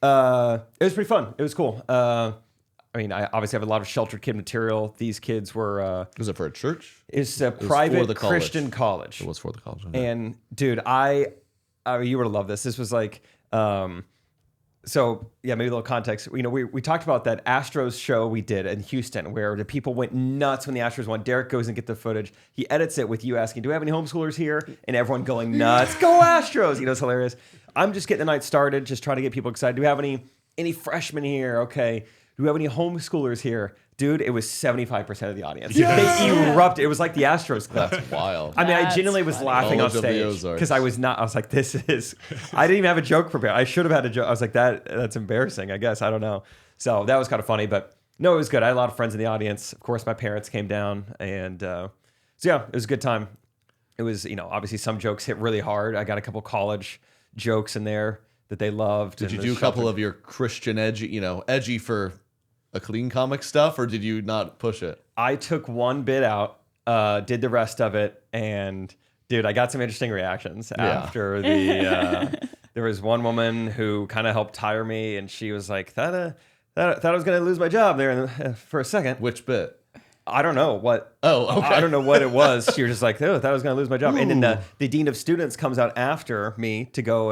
It was pretty fun. It was cool. I mean, I obviously have a lot of sheltered kid material. These kids were. Was it for a church? It's a private Christian college. It was for the college. And dude, you would have loved this. This was like, so yeah, maybe a little context. You know, we talked about that Astros show we did in Houston where the people went nuts when the Astros won. Derek goes and get the footage. He edits it with you asking, do we have any homeschoolers here? And everyone going nuts. Go Astros. You know, it's hilarious. I'm just getting the night started, just trying to get people excited. Do we have any freshmen here? Okay. Do we have any homeschoolers here? Dude, it was 75% of the audience. Yes! They erupted. It was like the Astros clip. That's wild. I mean, I genuinely was laughing on College of the stage Ozarks. because I was like, I didn't even have a joke prepared. I should have had a joke. I was like, that's embarrassing, I guess. I don't know. So that was kind of funny, but no, it was good. I had a lot of friends in the audience. Of course, my parents came down, and so yeah, it was a good time. It was, obviously some jokes hit really hard. I got a couple college jokes in there that they loved. Did you do a couple of your Christian edgy for a clean comic stuff, or did you not push it? I took one bit out, did the rest of it, and dude, I got some interesting reactions after the. There was one woman who kind of helped tire me, and she was like, "Thought I was going to lose my job there for a second." Which bit? I don't know what. Oh, okay. I don't know what it was. She was just like, "Oh, thought I was going to lose my job." Ooh. And then the dean of students comes out after me to go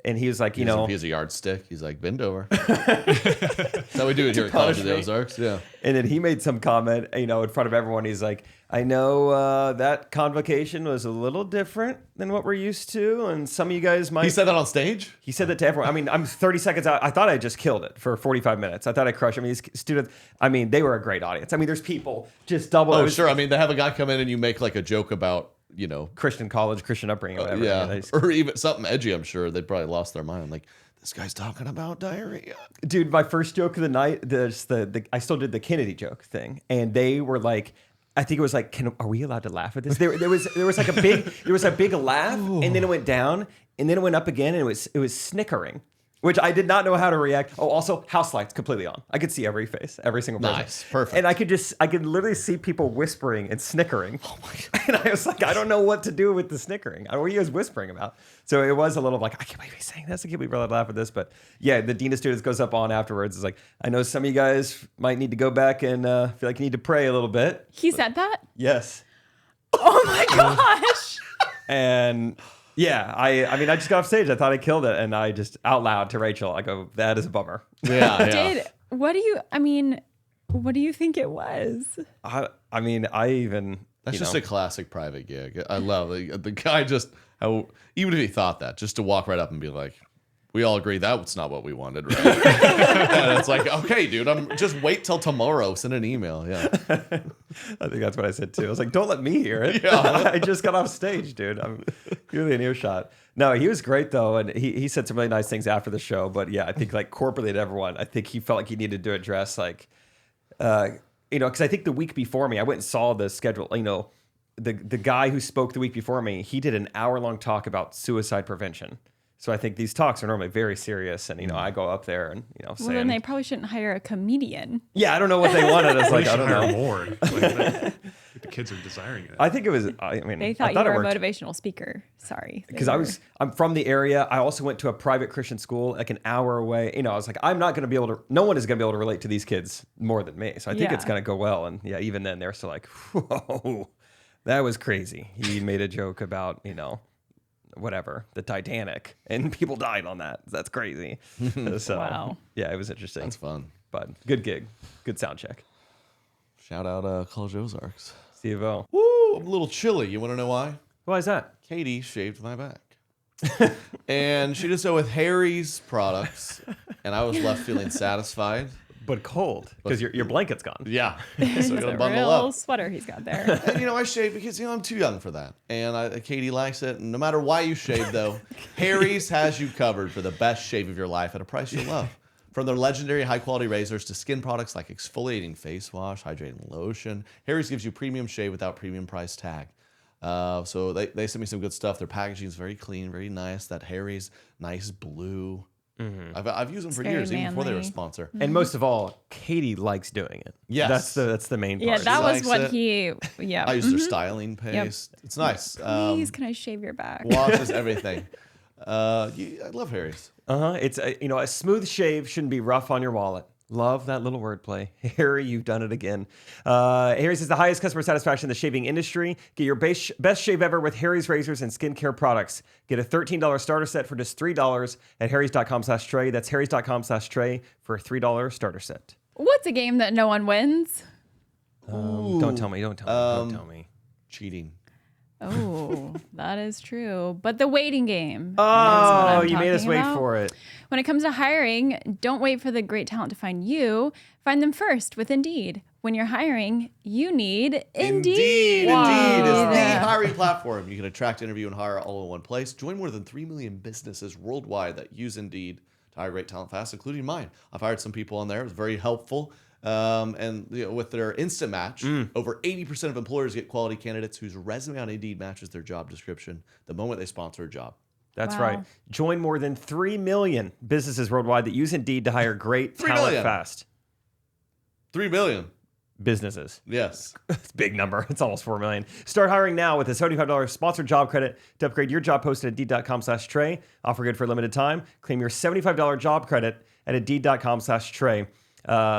and he was like, he has a yardstick. He's like, bend over. That's how we do it here at College of the Ozarks. Yeah. And then he made some comment, in front of everyone. He's like, I know that convocation was a little different than what we're used to, and some of you guys might. He said that on stage? He said that to everyone. I mean, I'm 30 seconds out. I thought I just killed it for 45 minutes. I thought I crushed it. I mean, these students, they were a great audience. I mean, there's people just double. Oh, sure. I mean, they have a guy come in and you make like a joke about, Christian college, Christian upbringing, or whatever. Yeah. Or even something edgy, I'm sure. They probably lost their mind. Like, this guy's talking about diarrhea. Dude, my first joke of the night, I still did the Kennedy joke thing. And they were like, I think it was like, are we allowed to laugh at this? There was like a big laugh, and then it went down, and then it went up again, and it was snickering, which I did not know how to react. Oh, also house lights completely on. I could see every face, every single person. Nice, perfect. And I could literally see people whispering and snickering. Oh my God. And I was like, I don't know what to do with the snickering. What are you guys whispering about? So it was a little like, I can't believe he's saying this. I can't believe we're allowed to laugh at this. But yeah, the dean of students goes up on afterwards. It's like, I know some of you guys might need to go back and feel like you need to pray a little bit. He said that? Yes. Oh my gosh. And yeah, I just got off stage. I thought I killed it, and I just out loud to Rachel, I go, "That is a bummer." Yeah. What do you think it was? That's just a classic private gig. I love the guy even if he thought that, just to walk right up and be like, we all agree that's not what we wanted, right? And it's like, okay, dude, just wait till tomorrow. Send an email. Yeah. I think that's what I said too. I was like, don't let me hear it. Yeah. I just got off stage, dude. I'm really in earshot. No, he was great though. And he said some really nice things after the show. But yeah, I think like corporately to everyone, I think he felt like he needed to address like, because I think the week before me, I went and saw the schedule, the guy who spoke the week before me, he did an hour-long talk about suicide prevention. So I think these talks are normally very serious, and I go up there and Well, then they probably shouldn't hire a comedian. Yeah, I don't know what they wanted. It's like I don't know. More. The kids are desiring it. I think it was. They thought you were a motivational speaker. Sorry, because I'm from the area. I also went to a private Christian school, like an hour away. I was like, I'm not going to be able to. No one is going to be able to relate to these kids more than me. So I think it's going to go well. And yeah, even then they're still like, whoa, that was crazy. He made a joke about whatever, the Titanic, and people died on that. That's crazy. So wow. Yeah, it was interesting. That's fun. But good gig. Good sound check. Shout out College Ozarks. CFO. Woo! I'm a little chilly. You want to know why? Why is that? Katie shaved my back. And she did so with Harry's products, and I was left feeling satisfied. But cold, because your blanket's gone. Yeah. So a real sweater he's got there. And, I shave because, I'm too young for that. And Katie likes it. And no matter why you shave, though, Harry's has you covered for the best shave of your life at a price you love. From their legendary high-quality razors to skin products like exfoliating face wash, hydrating lotion, Harry's gives you premium shave without premium price tag. So they sent me some good stuff. Their packaging is very clean, very nice. That Harry's nice blue I've used them for very years, even before they were a manly. sponsor. And most of all, Katie likes doing it. Yes. That's the main part. Yeah, that was likes what it. he. Yeah. I use their styling paste. It's nice. Please, can I shave your back? Washes everything. I love Harry's. It's a smooth shave shouldn't be rough on your wallet. Love that little wordplay. Harry, you've done it again. Harry's is the highest customer satisfaction in the shaving industry. Get your best shave ever with Harry's razors and skincare products. Get a $13 starter set for just $3 at harrys.com/Trey. That's harrys.com/Trey for a $3 starter set. What's a game that no one wins? Don't tell me. Don't tell me. Cheating. Oh, that is true. But the waiting game. Oh, you made us wait for it. When it comes to hiring, don't wait for the great talent to find you. Find them first with Indeed. When you're hiring, you need Indeed. Indeed is the hiring platform. You can attract, interview, and hire all in one place. Join more than 3 million businesses worldwide that use Indeed to hire great talent fast, including mine. I've hired some people on there. It was very helpful. And with their instant match, over 80% of employers get quality candidates whose resume on Indeed matches their job description the moment they sponsor a job. That's Wow. right. Join more than 3 million businesses worldwide that use Indeed to hire great 3 talent million. fast. 3 million. Businesses. Yes. It's a big number. It's almost 4 million. Start hiring now with a $75 sponsored job credit to upgrade your job post at Indeed.com/Trey. Offer good for a limited time. Claim your $75 job credit at Indeed.com/Trey.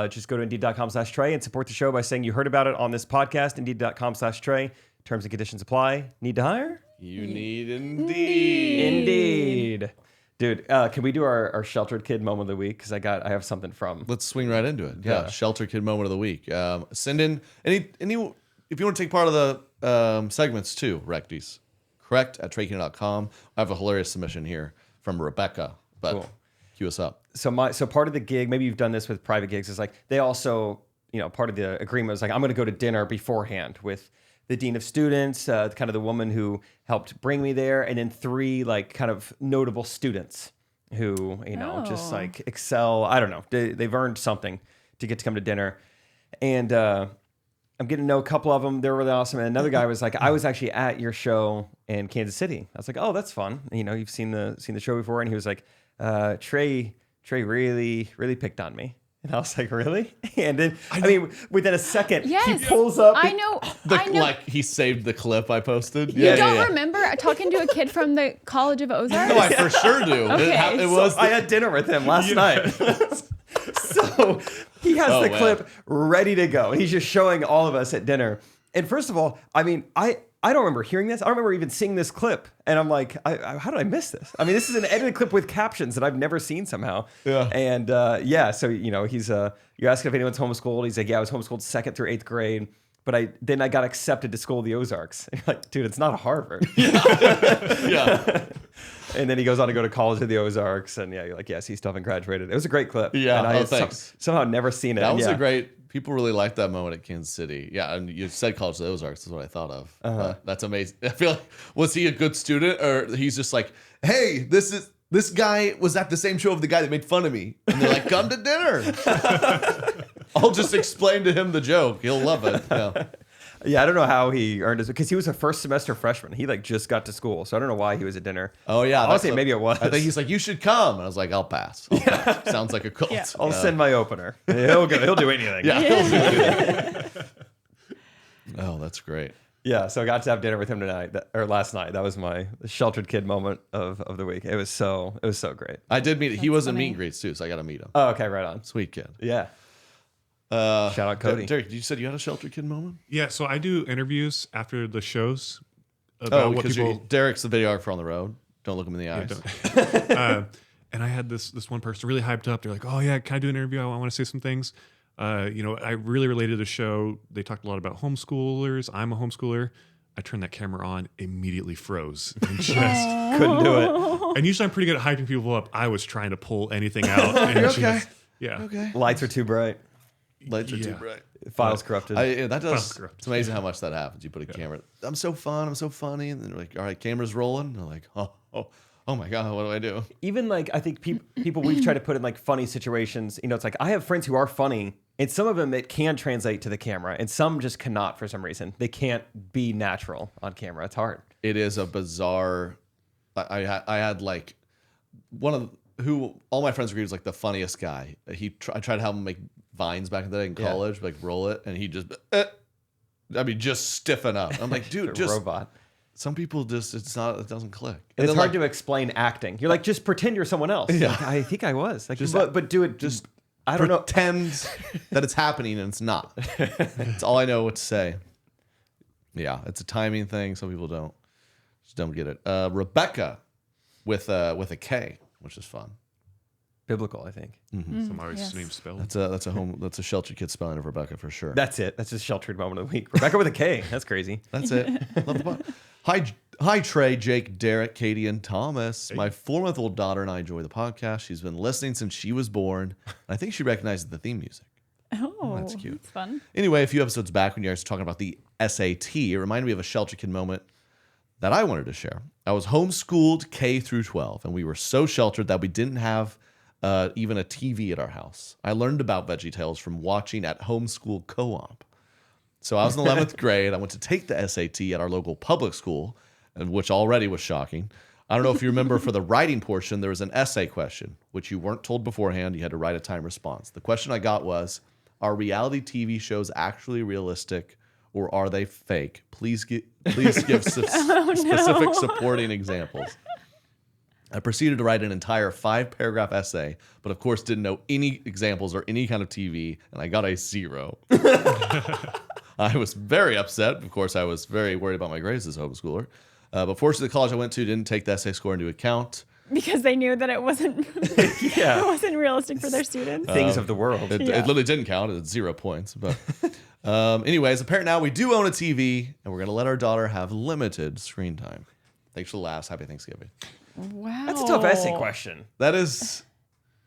Just go to Indeed.com/Trey and support the show by saying you heard about it on this podcast. Indeed.com/Trey. Terms and conditions apply. Need to hire? You need Indeed. Indeed. Dude, can we do our sheltered kid moment of the week? Because I have something from. Let's swing right into it. Yeah. Shelter Kid Moment of the Week. Send in any if you want to take part of the segments too, Recties. Correct at TreyKinnon.com. I have a hilarious submission here from Rebecca, but Cool. cue us up. So part of the gig, maybe you've done this with private gigs, is like they also, part of the agreement was like, I'm going to go to dinner beforehand with the dean of students, kind of the woman who helped bring me there, and then 3 like kind of notable students who, just like excel. I don't know. They've earned something to get to come to dinner. And I'm getting to know a couple of them. They're really awesome. And another guy was like, I was actually at your show in Kansas City. I was like, oh, that's fun. You've seen the show before. And he was like, Trey really, really picked on me. And I was like, really? And then, within a second, Yes. he pulls up. I know. Like he saved the clip I posted. You don't remember talking to a kid from the College of Ozarks? No, I for sure do. Okay. It was. I had dinner with him last night. So he has the clip ready to go. He's just showing all of us at dinner. And first of all, I don't remember hearing this. I don't remember even seeing this clip. And I'm like, how did I miss this? This is an edited clip with captions that I've never seen somehow. Yeah. And so, he's, you're asking if anyone's homeschooled. He's like, yeah, I was homeschooled 2nd through 8th grade. But then I got accepted to school of the Ozarks. And you're like, dude, it's not Harvard. Yeah. And then he goes on to go to college of the Ozarks. And you're like, yes, he still haven't graduated. It was a great clip. Yeah, and I had thanks. somehow never seen it. That was Yeah. a great. People really liked that moment at Kansas City. Yeah, and you said College of the Ozarks is what I thought of. That's amazing. I feel like, was he a good student, or he's just like, hey, this guy was at the same show of the guy that made fun of me, and they're like, come to dinner. I'll just explain to him the joke. He'll love it. Yeah. Yeah, I don't know how he earned his, because he was a first semester freshman. He just got to school, so I don't know why he was at dinner. Oh yeah, I'll say maybe it was. I think he's like, you should come, and I was like, I'll pass. Pass. Sounds like a cult. Yeah. I'll send my opener. He'll do anything. Yeah. He'll do anything. Oh, that's great. Yeah, so I got to have dinner with him last night. That was my sheltered kid moment of the week. It was so great. I did meet. He was a funny. meet and greets too, so I got to meet him. Oh, okay, right on. Sweet kid. Yeah. Shout out Cody. Derek, you said you had a shelter kid moment? Yeah, so I do interviews after the shows about what because people. Derek's the videographer on the road. Don't look him in the eyes. And I had this one person really hyped up. They're like, "Oh yeah, can I do an interview? I want to say some things." I really related to the show. They talked a lot about homeschoolers. I'm a homeschooler. I turned that camera on, immediately froze, and just Couldn't do it. And usually I'm pretty good at hyping people up. I was trying to pull anything out. And Okay. Yeah. Okay. Lights are too bright. Lights are too Yeah. bright. Files corrupted. That Files does. corrupted. It's amazing how much that happens. You put a camera. I'm so fun. I'm so funny, and then they're like, "All right, camera's rolling." And they're like, "Oh my god, what do I do?" Even like I think people we've tried to put in like funny situations. It's like I have friends who are funny, and some of them it can translate to the camera, and some just cannot for some reason. They can't be natural on camera. It's hard. It is a bizarre. I had like one of who all my friends agreed was like the funniest guy. I tried to help him make vines back in the day in college, like roll it, and he just, just stiffen up. I'm like, dude, just robot. Some people just it doesn't click. And it's hard to explain acting. You're like, just pretend you're someone else. Yeah. Like, I think I was. Like, Just- but do it. just I don't know. pretend that it's happening and it's not. That's all I know what to say. Yeah, it's a timing thing. Some people just don't get it. Rebecca with a K, which is fun. Biblical, I think. Some always yes. name spelled. That's a sheltered kid spelling of Rebecca for sure. That's it. That's just sheltered moment of the week. Rebecca with a K. That's crazy. That's it. Love the pod. Hi, Trey, Jake, Derek, Katie, and Thomas. My 4-month-old daughter and I enjoy the podcast. She's been listening since she was born. I think she recognizes the theme music. Oh, that's cute. That's fun. Anyway, a few episodes back when you guys were talking about the SAT, it reminded me of a shelter kid moment that I wanted to share. I was homeschooled K through 12, and we were so sheltered that we didn't have even a TV at our house. I learned about VeggieTales from watching at homeschool co-op. So I was in 11th grade. I went to take the SAT at our local public school, which already was shocking. I don't know if you remember, for the writing portion, there was an essay question, which you weren't told beforehand. You had to write a timed response. The question I got was, are reality TV shows actually realistic, or are they fake? Please give specific supporting examples. I proceeded to write an entire 5-paragraph essay, but of course didn't know any examples or any kind of TV, and I got a 0. I was very upset. Of course, I was very worried about my grades as a homeschooler. But fortunately, the college I went to didn't take the essay score into account. Because they knew that it wasn't it wasn't realistic for their students. Things of the world. It literally didn't count. It's 0 points. But anyways, a parent now, we do own a TV, and we're going to let our daughter have limited screen time. Thanks for the laughs. Happy Thanksgiving. Wow. That's a tough essay question. That is...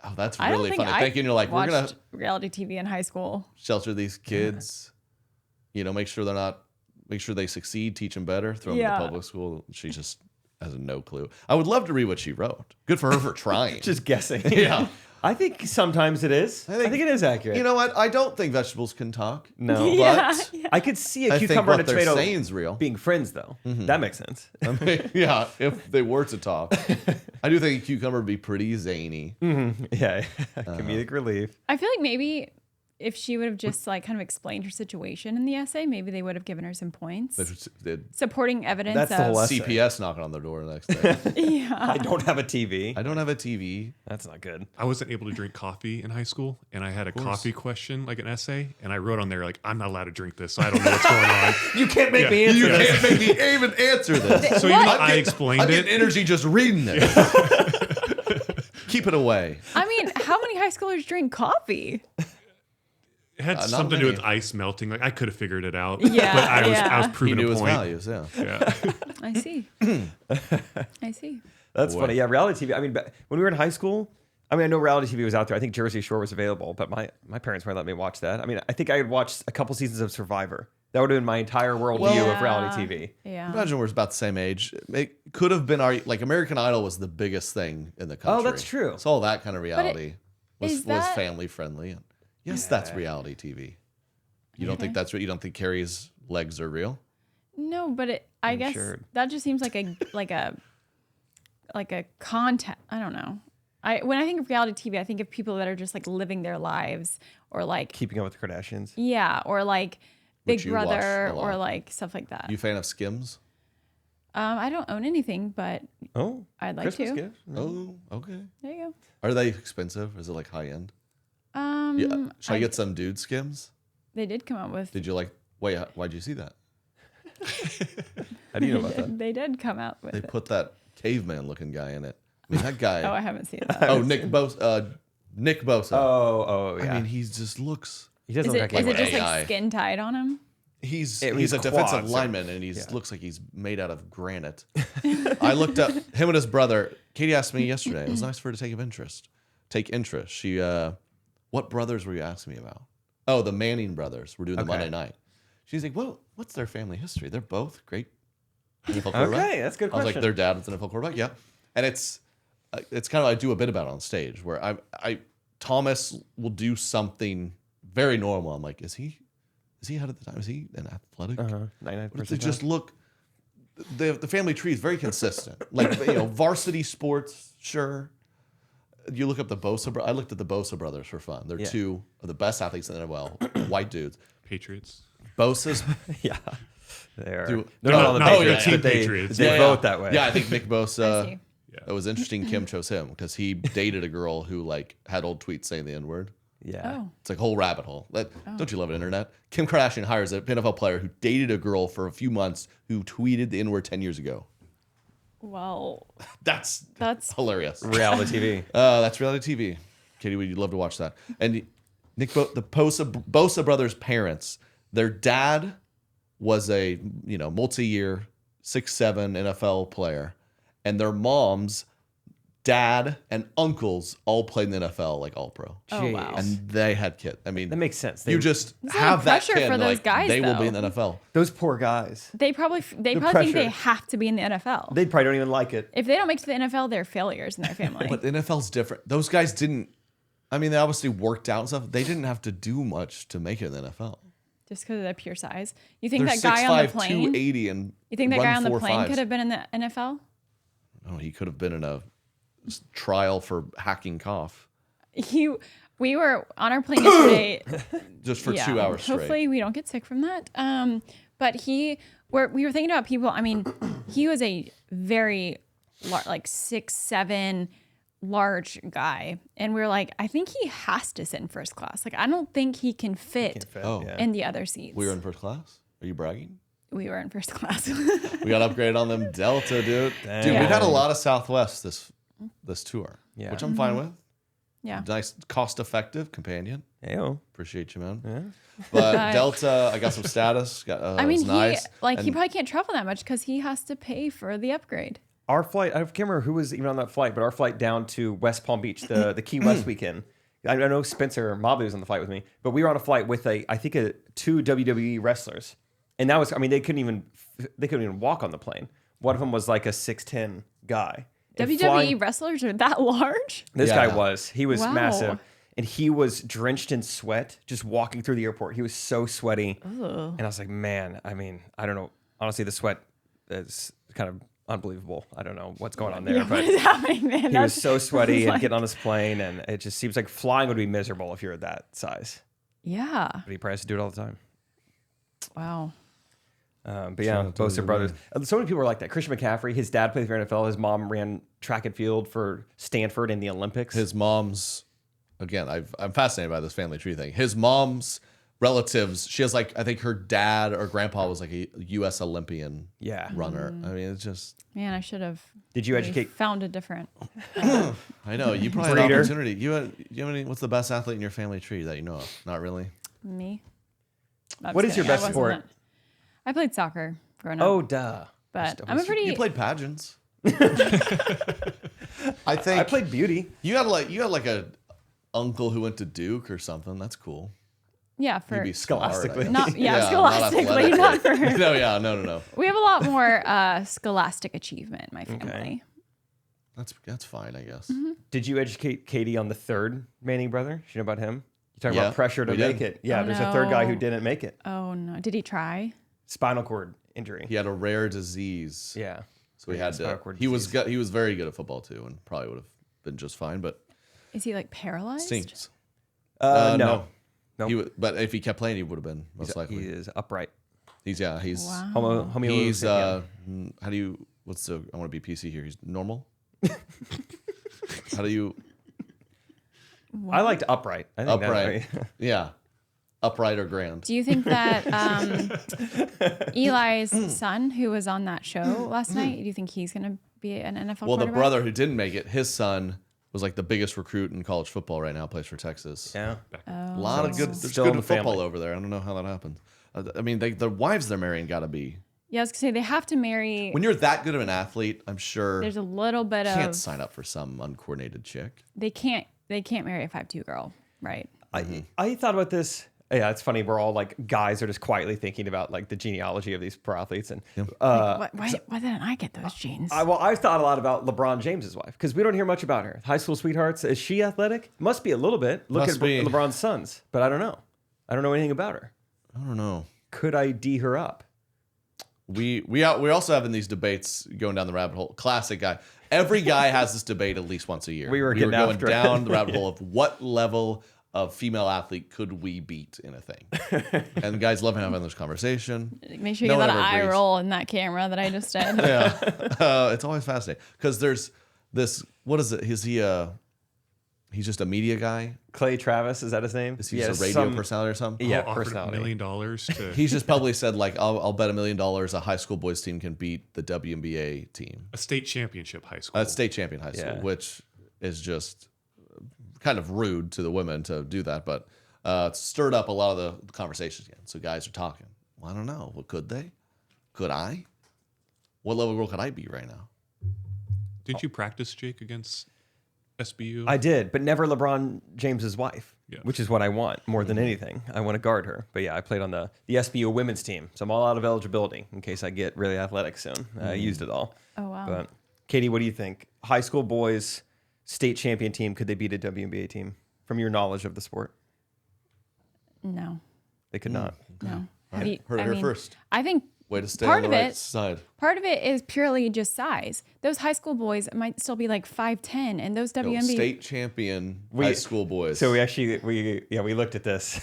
Oh, that's I don't really think funny. I Thinking you're like, we're going to reality TV in high school. shelter these kids, make sure they succeed, teach them better, throw them to public school. She just has no clue. I would love to read what she wrote. Good for her for trying. Just guessing. Yeah. I think sometimes it is. I think it is accurate. You know what? I don't think vegetables can talk. No. But I could see I a think cucumber and a what they're tomato saying is real. being friends, though. That makes sense. I mean, yeah, if they were to talk. I do think a cucumber would be pretty zany. Yeah. Comedic relief. I feel like maybe if she would have just like kind of explained her situation in the essay, maybe they would have given her some points. Supporting evidence That's the of whole essay. CPS knocking on the door the next day. yeah. I don't have a TV. I don't have a TV. That's not good. I wasn't able to drink coffee in high school, and I had a coffee question, like an essay, and I wrote on there, like, I'm not allowed to drink this, so I don't know what's going on. You can't make me answer You this. can't make me even answer this. So even though I explained I'm it, getting energy just reading this. Keep it away. I mean, how many high schoolers drink coffee? it had Not something to do with many. ice melting. Like, I could have figured it out, Yeah, but I was yeah. He proving knew a his point. values, yeah. Yeah. I see. I see. That's Boy. funny. Yeah, reality TV. I mean, when we were in high school, I know reality TV was out there. I think Jersey Shore was available, but my parents wouldn't let me watch that. I mean, I think I had watched a couple seasons of Survivor. That would have been my entire worldview of reality TV. Yeah. Imagine we're about the same age. It could have been American Idol was the biggest thing in the country. Oh, that's true. So all that kind of reality is was that- family friendly. And yes, that's reality TV. You don't think that's real? You don't think Carrie's legs are real? No, but I guess sure. that just seems like a content. I don't know. When I think of reality TV, I think of people that are just like living their lives, or like Keeping Up with the Kardashians. or like Which Big you watch Brother, a lot. or like stuff like that. You a fan of Skims? I don't own anything, but Oh, I'd like Christmas to. gift. Oh, okay. There you Are they expensive? Is it like high end? go. Yeah. Should I get some dude Skims? They did come out with. Did you wait, why'd you see that? How do you know about that? They did come out with They it. put that caveman looking guy in it. I mean, that guy. Oh, I haven't seen that. Oh, Nick Bosa. Nick Bosa. Oh, yeah. I mean, he just looks. he Is doesn't it, look is like it just AI. like skin tied on him? He's He's a defensive quads, lineman, and he looks like he's made out of granite. I looked up him and his brother. Katie asked me yesterday. It was nice for her to take interest. She, what brothers were you asking me about? Oh, the Manning brothers. We're doing the Monday night. She's like, well, what's their family history? They're both great NFL quarterback. Okay, that's a good I was like, question. their dad was an NFL quarterback. Yeah, and it's kind of I do a bit about it on stage where I Thomas will do something very normal. I'm like, is he ahead of the time? Is he an athletic? 99%. They just look. The family tree is very consistent. Like varsity sports, sure. you look up the Bosa. I looked at the Bosa brothers for fun. They're two of the best athletes in the NFL. White dudes. Patriots. Bosa's. Yeah. They're Do- not on the Patriots, Team but they, Patriots. they vote that way. Yeah, I think Nick I Bosa. see. It was interesting Kim chose him because he dated a girl who like had old tweets saying the N-word. Yeah. Oh. It's like a whole rabbit hole. Don't you love the internet? Kim Kardashian hires an NFL player who dated a girl for a few months who tweeted the N-word 10 years ago. Well, That's hilarious. Reality TV. That's reality TV. Katie, would love to watch that? And the Bosa brothers' parents, their dad was a multi-year 6'7" NFL player, and their moms, dad, and uncles all played in the NFL, like all pro. oh wow. And they had kids. I mean, That makes sense. you just It's a lot have of that pressure kid. for and, those like, guys, they will be in though. the NFL. Those poor guys. They probably think pressure. they have to be in the NFL. They probably don't even like it. If they don't make it to the NFL, they're failures in their family. But the NFL's different. Those guys didn't. I mean, they obviously worked out and stuff. They didn't have to do much to make it in the NFL. Just because of their pure size. You think They're that guy on the 6'5", plane? 280, and You think that run guy on the 4 plane 5s. could have been in the NFL? Oh, he could have been in a trial for hacking cough We were on our plane yesterday. just for Yeah, 2 hours straight. Hopefully, we don't get sick from that. But we were thinking about people. I mean, he was a very like 6'7" large guy, and we were like, I think he has to sit in first class. Like, I don't think he can fit Oh, in the other seats. we were in first class. Are you bragging? We were in first class. We got upgraded on them Delta, dude. Dude, Yeah. we've had a lot of Southwest this tour, Yeah. which I'm fine with. Yeah. Nice, cost-effective companion. Heyo. Appreciate you, man. But Delta, I got some status. I mean, it was nice. he And probably can't travel that much because he has to pay for the upgrade. Our flight, I can't remember who was even on that flight, but our flight down to West Palm Beach, the Key West weekend. I know Spencer Mobley was on the flight with me, but we were on a flight with two WWE wrestlers. And that was, I mean, they couldn't even walk on the plane. One of them was like a 6'10" guy. And WWE wrestlers are that large? This Yeah. guy was. He was Wow. massive. And he was drenched in sweat just walking through the airport. He was so sweaty. And I was like, man, I mean, I don't know. Honestly, the sweat is kind of unbelievable. I don't know what's going on there. Yeah, but what is happening, man? he was so sweaty and like- getting on this plane. And it just seems like flying would be miserable if you're that size. Yeah. But he probably has to do it all the time. Wow. But yeah, Bosa brothers. So many people are like that. Christian McCaffrey, his dad played for NFL. His mom ran track and field for Stanford in the Olympics. his mom's, again, I'm fascinated by this family tree thing. His mom's relatives, she has like, I think her dad or grandpa was like a U.S. Olympian runner. I mean, it's just, Man, I should have Did you maybe educate? found a different. I know, you probably had an Breeder. opportunity. You have any, what's the best athlete in your family tree that you know of? Not really. Me. I'm What just is your kidding. I best wasn't sport? that- I played soccer growing up. Oh, duh. but I'm a pretty. You played pageants. I think I played beauty. you had like a uncle who went to Duke or something. That's cool. Yeah, for You'd be smart, Scholastically. I guess. not not scholastically, not athletically. for. No, yeah, no. We have a lot more scholastic achievement in my family. That's fine, I guess. Did you educate Katie on the third Manning brother? You know about him? You talking Yeah, about pressure to we make did. it? Yeah, Oh, there's a third guy who no. didn't make it. Oh no! Did he try? Spinal cord injury. He had a rare disease. Yeah. So he had spinal to. cord He was disease. he was very good at football too, and probably would have been just fine. But Is he like paralyzed? stinks. No. He would, but if he kept playing, he would have been most likely. He is upright. He's Wow. he's yeah. how do you? What's the? I want to be PC here. He's normal. How do you I liked upright. I think upright? That, Yeah, upright or grand. Do you think that Eli's son, who was on that show last night, do you think he's going to be an NFL Well, the quarterback? brother who didn't make it, his son was like the biggest recruit in college football right now. Plays for Texas. yeah. A lot of good. There's Still good in the football family. over there. I don't know how that happens. I mean, the wives they're marrying got to be. Yeah, I was going to say they have to marry. When you're that good of an athlete, I'm sure There's a little bit you can't of. sign up for some uncoordinated chick. They can't marry a 5'2" girl, right? I thought about this. Yeah, it's funny. We're all like guys are just quietly thinking about like the genealogy of these pro athletes, and Why didn't I get those genes? I've thought a lot about LeBron James's wife because we don't hear much about her. High school sweethearts. Is she athletic? Must be a little bit. Look Must at be. LeBron's sons, but I don't know. I don't know anything about her. I don't know. Could I D her up? we're also having these debates going down the rabbit hole. Classic guy. Every guy has this debate at least once a year. We were going after it. down the rabbit hole of what level of female athlete could we beat in a thing. And the guys love having this conversation. Make sure you No get one that ever eye agrees. roll in that camera that I just did. Yeah. It's always fascinating because there's this, what is it? Is he he's just a media guy? Clay Travis, is that his name? Is he just a radio personality or something? Yeah, Offered personality. $1 million to He's just probably said like, I'll bet $1 million a high school boys team can beat the WNBA team. a state championship high school. State champion high school, Yeah. which is just kind of rude to the women to do that, but it's stirred up a lot of the conversations again. So guys are talking. Well, I don't know. Well, could they? Could I? What level girl could I be right now? Didn't you practice, Jake, against SBU? I did, but never LeBron James's wife, Yeah. which is what I want more than anything. I want to guard her. But yeah, I played on the SBU women's team, so I'm all out of eligibility in case I get really athletic soon. I used it all. Oh, wow. But Katie, what do you think? High school boys state champion team, could they beat a WNBA team from your knowledge of the sport? No. They could not. No. Heard it here first. I think Way to stay part on the of right it- side. part of it is purely just size. Those high school boys might still be like 5'10", and those No, WNBA state champion high school boys. So we looked at this.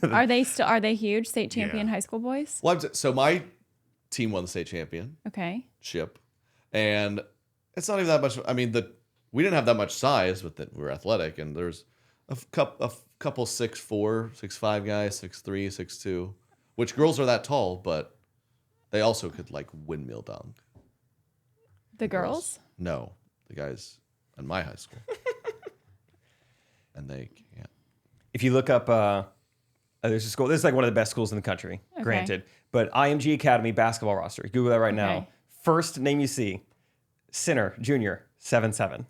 are they huge state champion high school boys? Well, so my team won the state championship, Okay. and it's not even that much. I mean, we didn't have that much size, but we were athletic, and there's a couple 6'4", 6'5" guys, 6'3", 6'2", which girls are that tall, but they also could like windmill dunk. The girls? No, the guys in my high school, and they can't. If you look up, there's a school. This is like one of the best schools in the country, granted. But IMG Academy basketball roster. Google that right now. Okay. First name you see, Sinner Junior 7'7".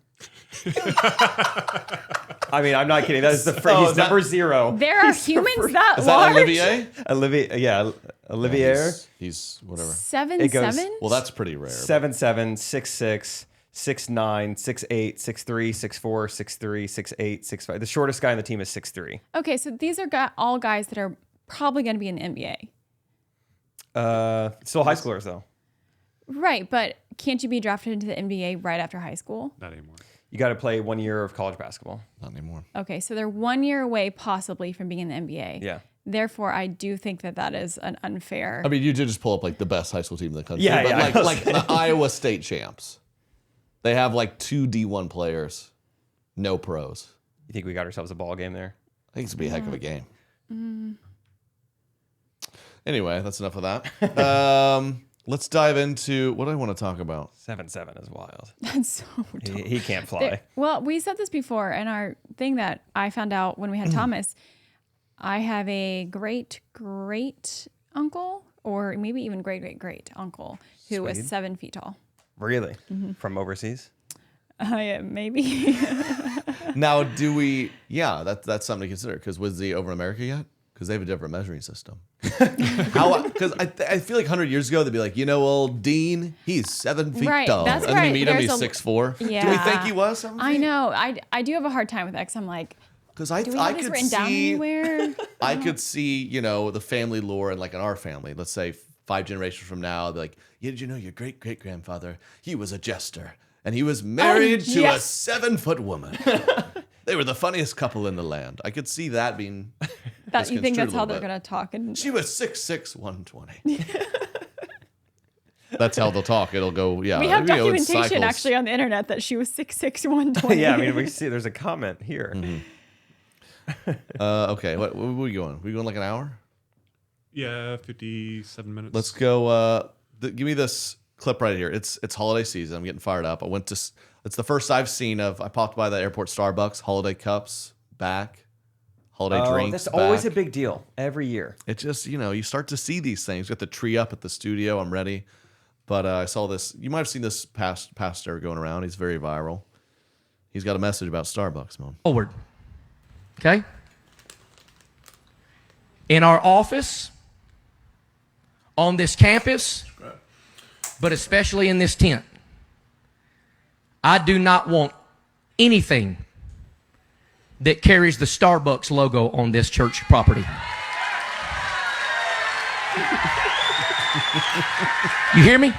I mean, I'm not kidding. That is the first. He's number 0. There are humans that Is large? that Olivier? Olivier. He's whatever. 7'7"? Well, that's pretty rare. 7'7", 6'6", 6'9", 6'8", 6'3", 6'4", 6'3", 6'8", 6'5". The shortest guy on the team is 6'3". Okay, so these are all guys that are probably going to be in the NBA. Still high schoolers though. Right, but can't you be drafted into the NBA right after high school? Not anymore. You got to play 1 year of college basketball. Not anymore. Okay, so they're 1 year away possibly from being in the NBA. Yeah. Therefore, I do think that is an unfair. I mean, you did just pull up like the best high school team in the country. Yeah, but yeah, like, I was like the Iowa State champs. They have like 2 D1 players, no pros. You think we got ourselves a ball game there? I think it's gonna be a heck of a game. Anyway, that's enough of that. Let's dive into what I want to talk about. 7'7" is wild. That's so dumb. He can't fly. Well, we said this before in our thing that I found out when we had Thomas. I have a great uncle, or maybe even great uncle, who was 7 feet tall. Really? From overseas? Yeah, maybe. Now, do we? Yeah, that's something to consider. Because was he over in America yet? Because they have a different measuring system. Because I feel like 100 years ago they'd be like, old Dean, he's 7 feet Right, tall, that's and then you right. meet him, There's he's a- 6'4". Do we Yeah. think he was 7 feet? I know. I do have a hard time with that because I'm like, Because do we have this written down anywhere? I could see, the family lore and like in our family, let's say 5 generations from now, they're like, yeah, did you know your great grandfather? He was a jester, and he was married to a yes. 7-foot woman. They were the funniest couple in the land. I could see that being. That you think misconstrued that's a how little they're bit. gonna talk? And She was 6'6", 120. That's how they'll talk. It'll go, yeah. we have in documentation cycles. actually on the internet that she was 6'6", 120. Yeah, I mean, we see there's a comment here. Okay, what are we going? We going like an hour? Yeah, 57 minutes. Let's go. Give me this clip right here. It's holiday season. I'm getting fired up. It's the first I've seen of. I popped by the airport Starbucks. Holiday cups back. Holiday drinks. That's always a back. big deal every year. It just you start to see these things. Got the tree up at the studio. I'm ready. But I saw this. You might have seen this pastor going around. He's very viral. He's got a message about Starbucks, man. Forward. Okay? In our office, on this campus, but especially in this tent, I do not want anything that carries the Starbucks logo on this church property. You hear me?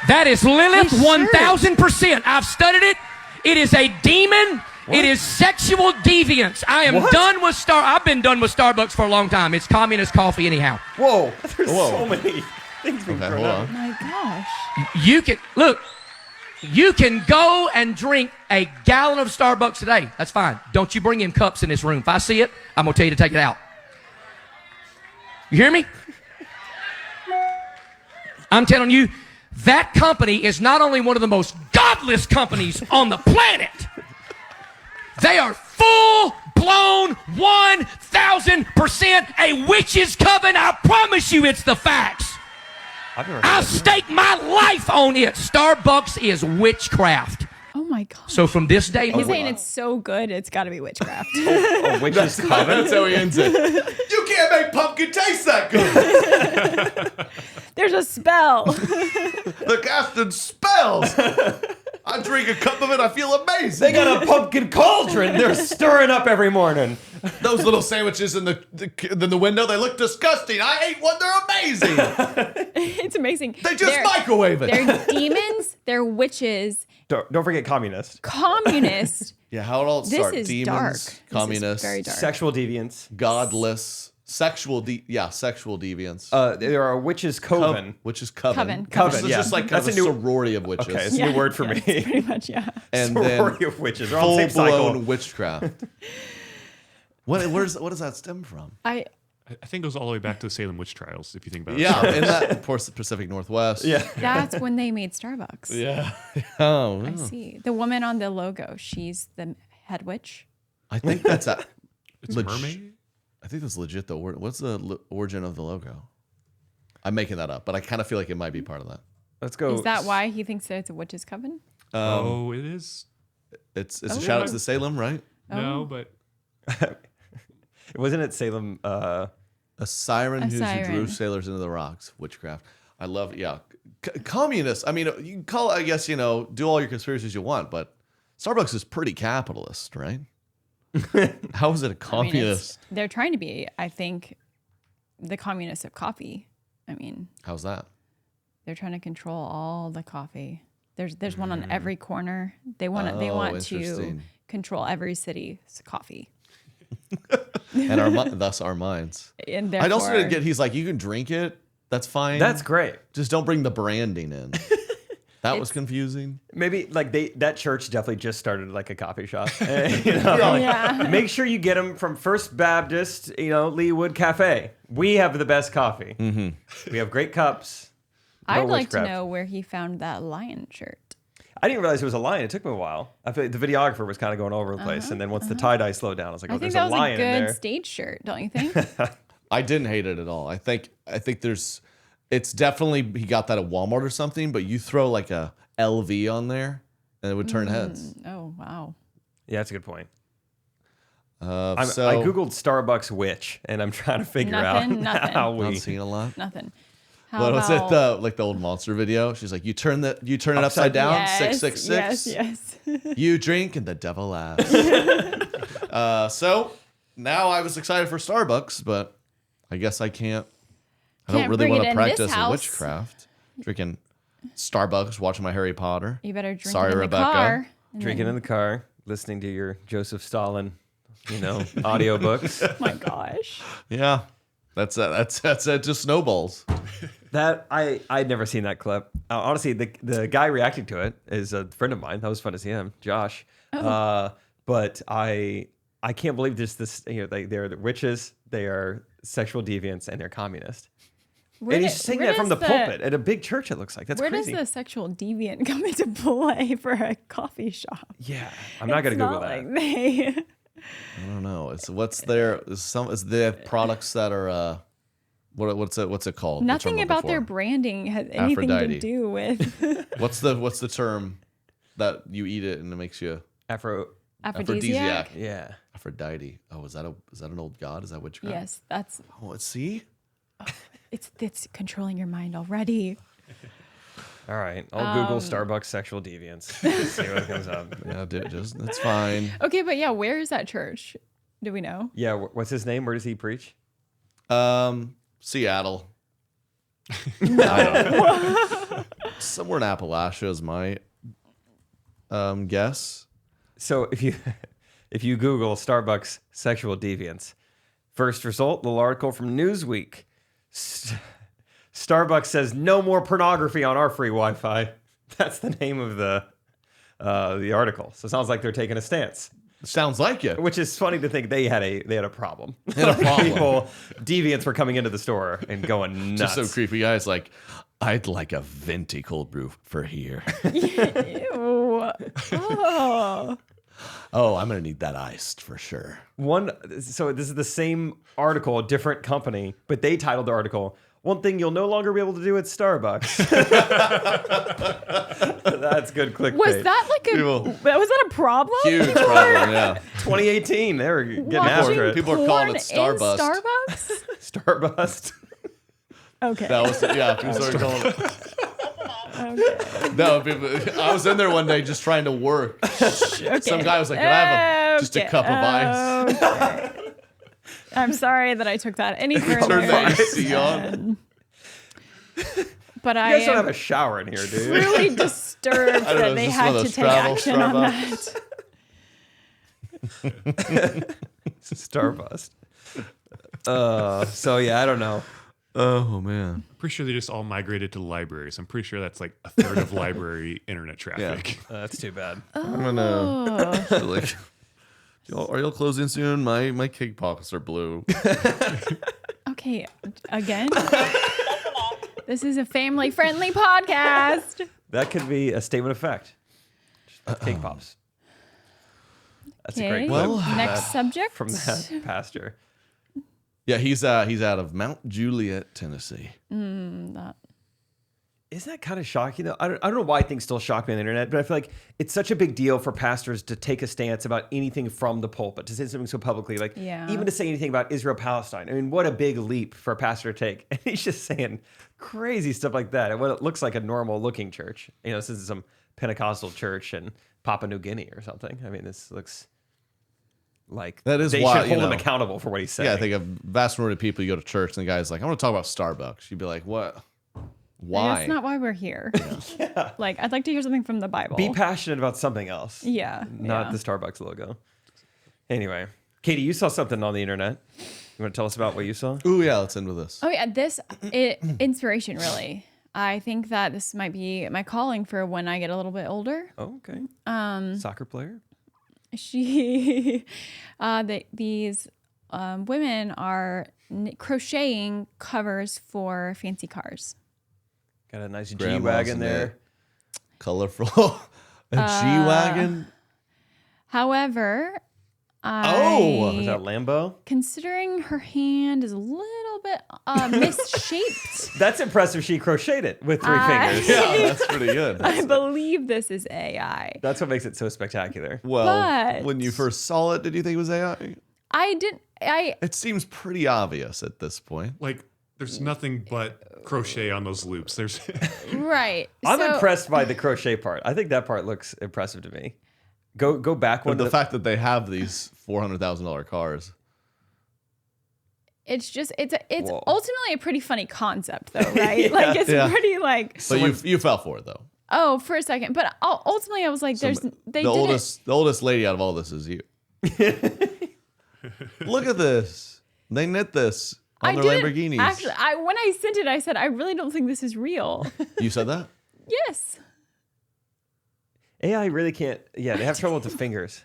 That is Lilith 1000%. I've studied it. It is a demon. It is sexual deviance. I am done with I've been done with Starbucks for a long time. It's communist coffee anyhow. Whoa. There's so many things being thrown out. Oh my gosh. You can go and drink a gallon of Starbucks today. That's fine. Don't you bring in cups in this room. If I see it, I'm going to tell you to take it out. You hear me? I'm telling you, that company is not only one of the most godless companies on the planet, they are full-blown 1,000% a witch's coven. I promise you it's the facts. I stake my life on it. Starbucks is witchcraft. Oh my god. So from this day He's saying it's so good, it's got to be witchcraft. Witch's coven. That's how he ends it. You can't make pumpkin taste that good. There's a spell. The casting spells. I drink a cup of it, I feel amazing. They got a pumpkin cauldron they're stirring up every morning. Those little sandwiches in the window, they look disgusting. I ate one, they're amazing. It's amazing. They just microwave it. They're demons, they're witches. Don't forget communist. Communist. Yeah, how it all This start? is Demons, dark. communists, This is very dark. Sexual deviance. godless, sexual deviance. There are witches coven. Which is coven. Coven, This is yeah. just like kind That's of a a new- sorority of witches. Okay, it's a new word for me. Pretty much, yeah. And Sorority then of witches. They're all the same cycle. full-blown witchcraft. What does that stem from? I think it goes all the way back to the Salem witch trials, if you think about it. Yeah, in that, of course, the Pacific Northwest. Yeah. That's when they made Starbucks. Yeah. Oh, I see. The woman on the logo, she's the head witch. I think that's a It's a mermaid? I think that's legit though. What's the origin of the logo? I'm making that up, but I kind of feel like it might be part of that. Let's go. Is that why he thinks that it's a witch's coven? Oh, it is? It's a shout out to Salem, right? No, but Wasn't it Salem? A siren who siren. drew sailors into the rocks. Witchcraft. I love, yeah. Communists. I mean, you can call it, I guess, do all your conspiracies you want, but Starbucks is pretty capitalist, right? How is it a communist? They're trying to be, I think, the communists of coffee. I mean, How's that? they're trying to control all the coffee. There's one on every corner. They want to to interesting. control every city's coffee. And thus our minds. And I also therefore- didn't get, he's like, you can drink it. That's fine. That's great. Just don't bring the branding in. That was confusing. Maybe like that church definitely just started like a coffee shop. Like, make sure you get them from First Baptist, Leewood Cafe. We have the best coffee. Mm-hmm. We have great cups. I'd like to know where he found that lion shirt. I didn't realize it was a lion. It took me a while. I feel like the videographer was kind of going all over the place, and then once the tie dye slowed down, I was like, "Oh, I think there's that a lion was a in good there." stage shirt, don't you think? I didn't hate it at all. I think it's definitely, he got that at Walmart or something, but you throw like a LV on there and it would turn heads. Oh, wow. Yeah, that's a good point. So I googled Starbucks witch, and I'm trying to figure out Nothing. how not we. seeing a lot. Nothing. What was it? The old monster video. She's like, you turn it upside down. Yes, 666. Yes. You drink and the devil laughs. So now I was excited for Starbucks, but I guess I can't. I don't Can't really bring want it to in practice this house. witchcraft. Drinking Starbucks, watching my Harry Potter. You better drink Sorry, it in Rebecca. the car. Drinking in the car, listening to your Joseph Stalin, audiobooks. Oh my gosh. Yeah, that's it. Just snowballs. That I'd never seen that clip. Honestly, the guy reacting to it is a friend of mine. That was fun to see him, Josh. But I can't believe this. They're the witches. They are sexual deviants, and they're communist. And he's saying that from the pulpit at a big church. It looks like that's where crazy. does the sexual deviant come into play for a coffee shop? Yeah, I'm not gonna Google that. Like they. I don't know. Is they have products that are what's it called? Nothing about their branding has anything Aphrodite. to do with What's the term that you eat it and it makes you aphrodisiac. Yeah. Aphrodite. Oh, is that an old god? Is that witchcraft? Yes, that's. Oh, let's see. It's controlling your mind already. All right, I'll Google Starbucks sexual deviance. See what comes up. Yeah, that's fine. Okay, but yeah, where is that church? Do we know? Yeah, what's his name? Where does he preach? Seattle. Somewhere in Appalachia is my guess. So if you Google Starbucks sexual deviance, first result, little article from Newsweek. Starbucks says no more pornography on our free Wi-Fi. That's the name of the article. So it sounds like they're taking a stance. Sounds like it. Which is funny to think they had a problem. People, deviants were coming into the store and going nuts. Just so creepy. Guys like, I'd like a venti cold brew for here. Ew. Oh. Oh, I'm gonna need that iced for sure. So this is the same article, a different company, but they titled the article, "One thing you'll no longer be able to do at Starbucks." That's good clickbait. Was that a problem? Huge problem, yeah. 2018, they were getting Watching after it. People are calling it porn in Starbust. Starbucks? Starbust. Okay. That was people started calling it. Okay. No, I was in there one day just trying to work. Okay. Some guy was like, "Can I have just a cup of ice?" Okay. I'm sorry that I took that any further. Turn the AC on. But You I guys don't am have a shower in here, dude. really disturbed I don't know, that is they this had one of to those take travel action on Starbucks? that. Starbust. So yeah, I don't know. Oh man. Pretty sure they just all migrated to libraries. I'm pretty sure that's like a third of library internet traffic. That's too bad. I'm gonna like. Are y'all closing soon? My cake pockets are blue. Okay, again. This is a family-friendly podcast. That could be a statement of fact. Cake pops. That's a great Okay, clip next subject. from that pastor. Yeah, he's out of Mount Juliet, Tennessee. That. Isn't that kind of shocking though? I don't know why things still shock me on the internet, but I feel like it's such a big deal for pastors to take a stance about anything from the pulpit, to say something so publicly, like even to say anything about Israel-Palestine. I mean, what a big leap for a pastor to take. And he's just saying crazy stuff like that at what it looks like a normal looking church. You know, this is some Pentecostal church in Papua New Guinea or something. I mean, this looks like That is they why, should hold him accountable for what he's saying. Yeah, I think a vast majority of people, you go to church and the guy's like, "I want to talk about Starbucks." You'd be like, "What? Why?" That's not why we're here. Yeah. Like, I'd like to hear something from the Bible. Be passionate about something else. Yeah. Not the Starbucks logo. Anyway, Katie, you saw something on the internet. You want to tell us about what you saw? Ooh, yeah, let's end with this. Oh yeah, inspiration really. I think that this might be my calling for when I get a little bit older. Oh, okay. Soccer player? These women are crocheting covers for fancy cars. Got a nice Grandma's G-Wagon in there. it. Colorful. A G-Wagon? However, Was that Lambo? considering her hand is a little bit misshaped, That's impressive. She crocheted it with three fingers. Yeah, that's pretty good. I believe this is AI. That's what makes it so spectacular. Well, But- when you first saw it, did you think it was AI? It seems pretty obvious at this point. Like, there's nothing but crochet on those loops. There's Right. I'm So- impressed by the crochet part. I think that part looks impressive to me. Go back But one. the fact that they have these $400,000 cars. It's Whoa. ultimately a pretty funny concept, though, right? Yeah. Like, it's Yeah. pretty like. But you fell for it though. Oh, for a second, but ultimately, I was like, The oldest lady out of all this is you. Look at this. They knit this on their Lamborghinis. Actually, when I sent it, I said, I really don't think this is real. You said that? Yes. AI really can't. Yeah, they have trouble with the fingers.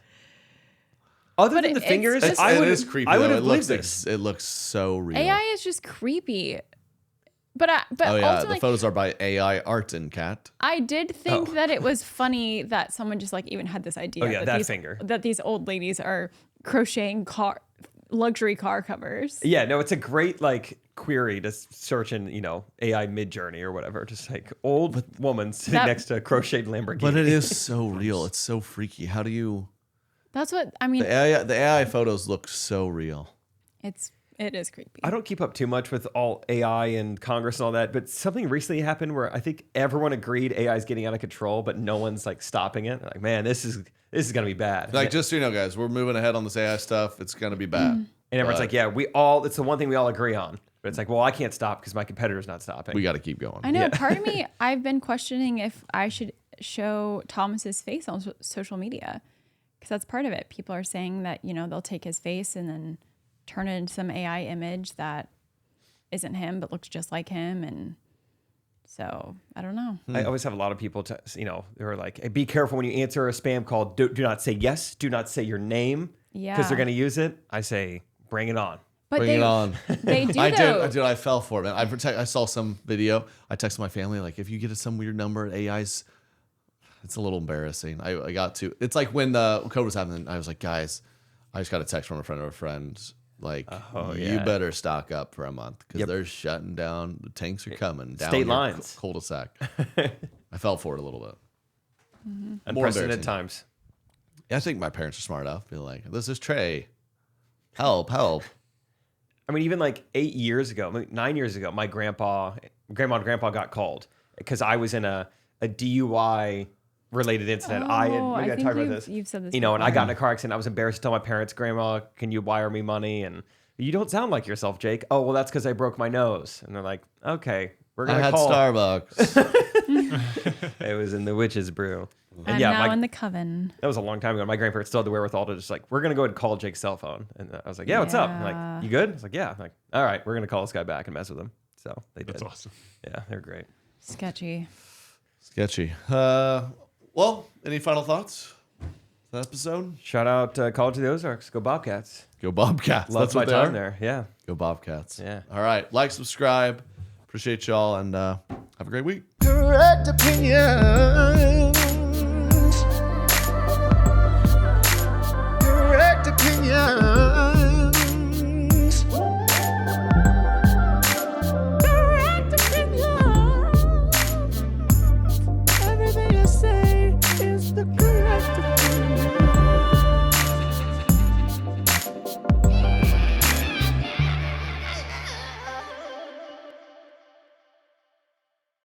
Other But than the it's fingers, just- I It would is creepy. I would though. have believed this. It looks so real. AI is just creepy. But Oh yeah, ultimately, the photos are by AI Art and Cat. I did think that it was funny that someone just like even had this idea. Oh, yeah, that finger. That these old ladies are crocheting luxury car covers. Yeah, no, it's a great like query to search in, AI Mid-Journey or whatever. Just like old woman sitting next to a crocheted Lamborghini. But it is so real. It's so freaky. How do you? That's what I mean. The AI photos look so real. It is creepy. I don't keep up too much with all AI and Congress and all that, but something recently happened where I think everyone agreed AI is getting out of control, but no one's like stopping it. Like, man, this is gonna be bad. Like, just so you know, guys, we're moving ahead on this AI stuff. It's gonna be bad. And everyone's like, yeah, it's the one thing we all agree on. But it's like, well, I can't stop because my competitor's not stopping. We got to keep going. I know. Part of me, I've been questioning if I should show Thomas's face on social media, because that's part of it. People are saying that, you know, they'll take his face and then turn it into some AI image that isn't him but looks just like him, and so I don't know. I always have a lot of people, they're like, hey, be careful when you answer a spam call. Do not say yes. Do not say your name. Yeah. Because they're going to use it. I say, bring it on. But Bring it on. They do. I fell for it, man. I saw some video. I texted my family, like, if you get some weird number, AI's, it's a little embarrassing. I got to. It's like when COVID was happening, I was like, guys, I just got a text from a friend of a friend. Like, you better stock up for a month because they're shutting down. The tanks are coming down State your lines. cul-de-sac. I fell for it a little bit. Unprecedented times. Yeah, I think my parents are smart enough. Be like, this is Trey. Help, help. I mean, even like 8 years ago, 9 years ago, my grandma and grandpa got called because I was in a DUI related incident. I talked about this. You've said this. You know, and I got in a car accident. I was embarrassed to tell my parents, Grandma, can you wire me money? And you don't sound like yourself, Jake. Oh, well, that's because I broke my nose. And they're like, okay, we're gonna call. Starbucks. It was in the witch's brew. And now in the coven. That was a long time ago. My grandparents still had the wherewithal to just like, we're gonna go ahead and call Jake's cell phone. And I was like, yeah, what's up? And like, you good? I was like, yeah. I'm like, all right, we're gonna call this guy back and mess with him. So they did. That's awesome. Yeah, they're great. Sketchy. Well, any final thoughts? That episode? Shout out College of the Ozarks. Go Bobcats. Go Bobcats. Love That's my what they time are? there. Yeah. Go Bobcats. Yeah. All right. Like, subscribe. Appreciate y'all, and have a great week. Correct opinion.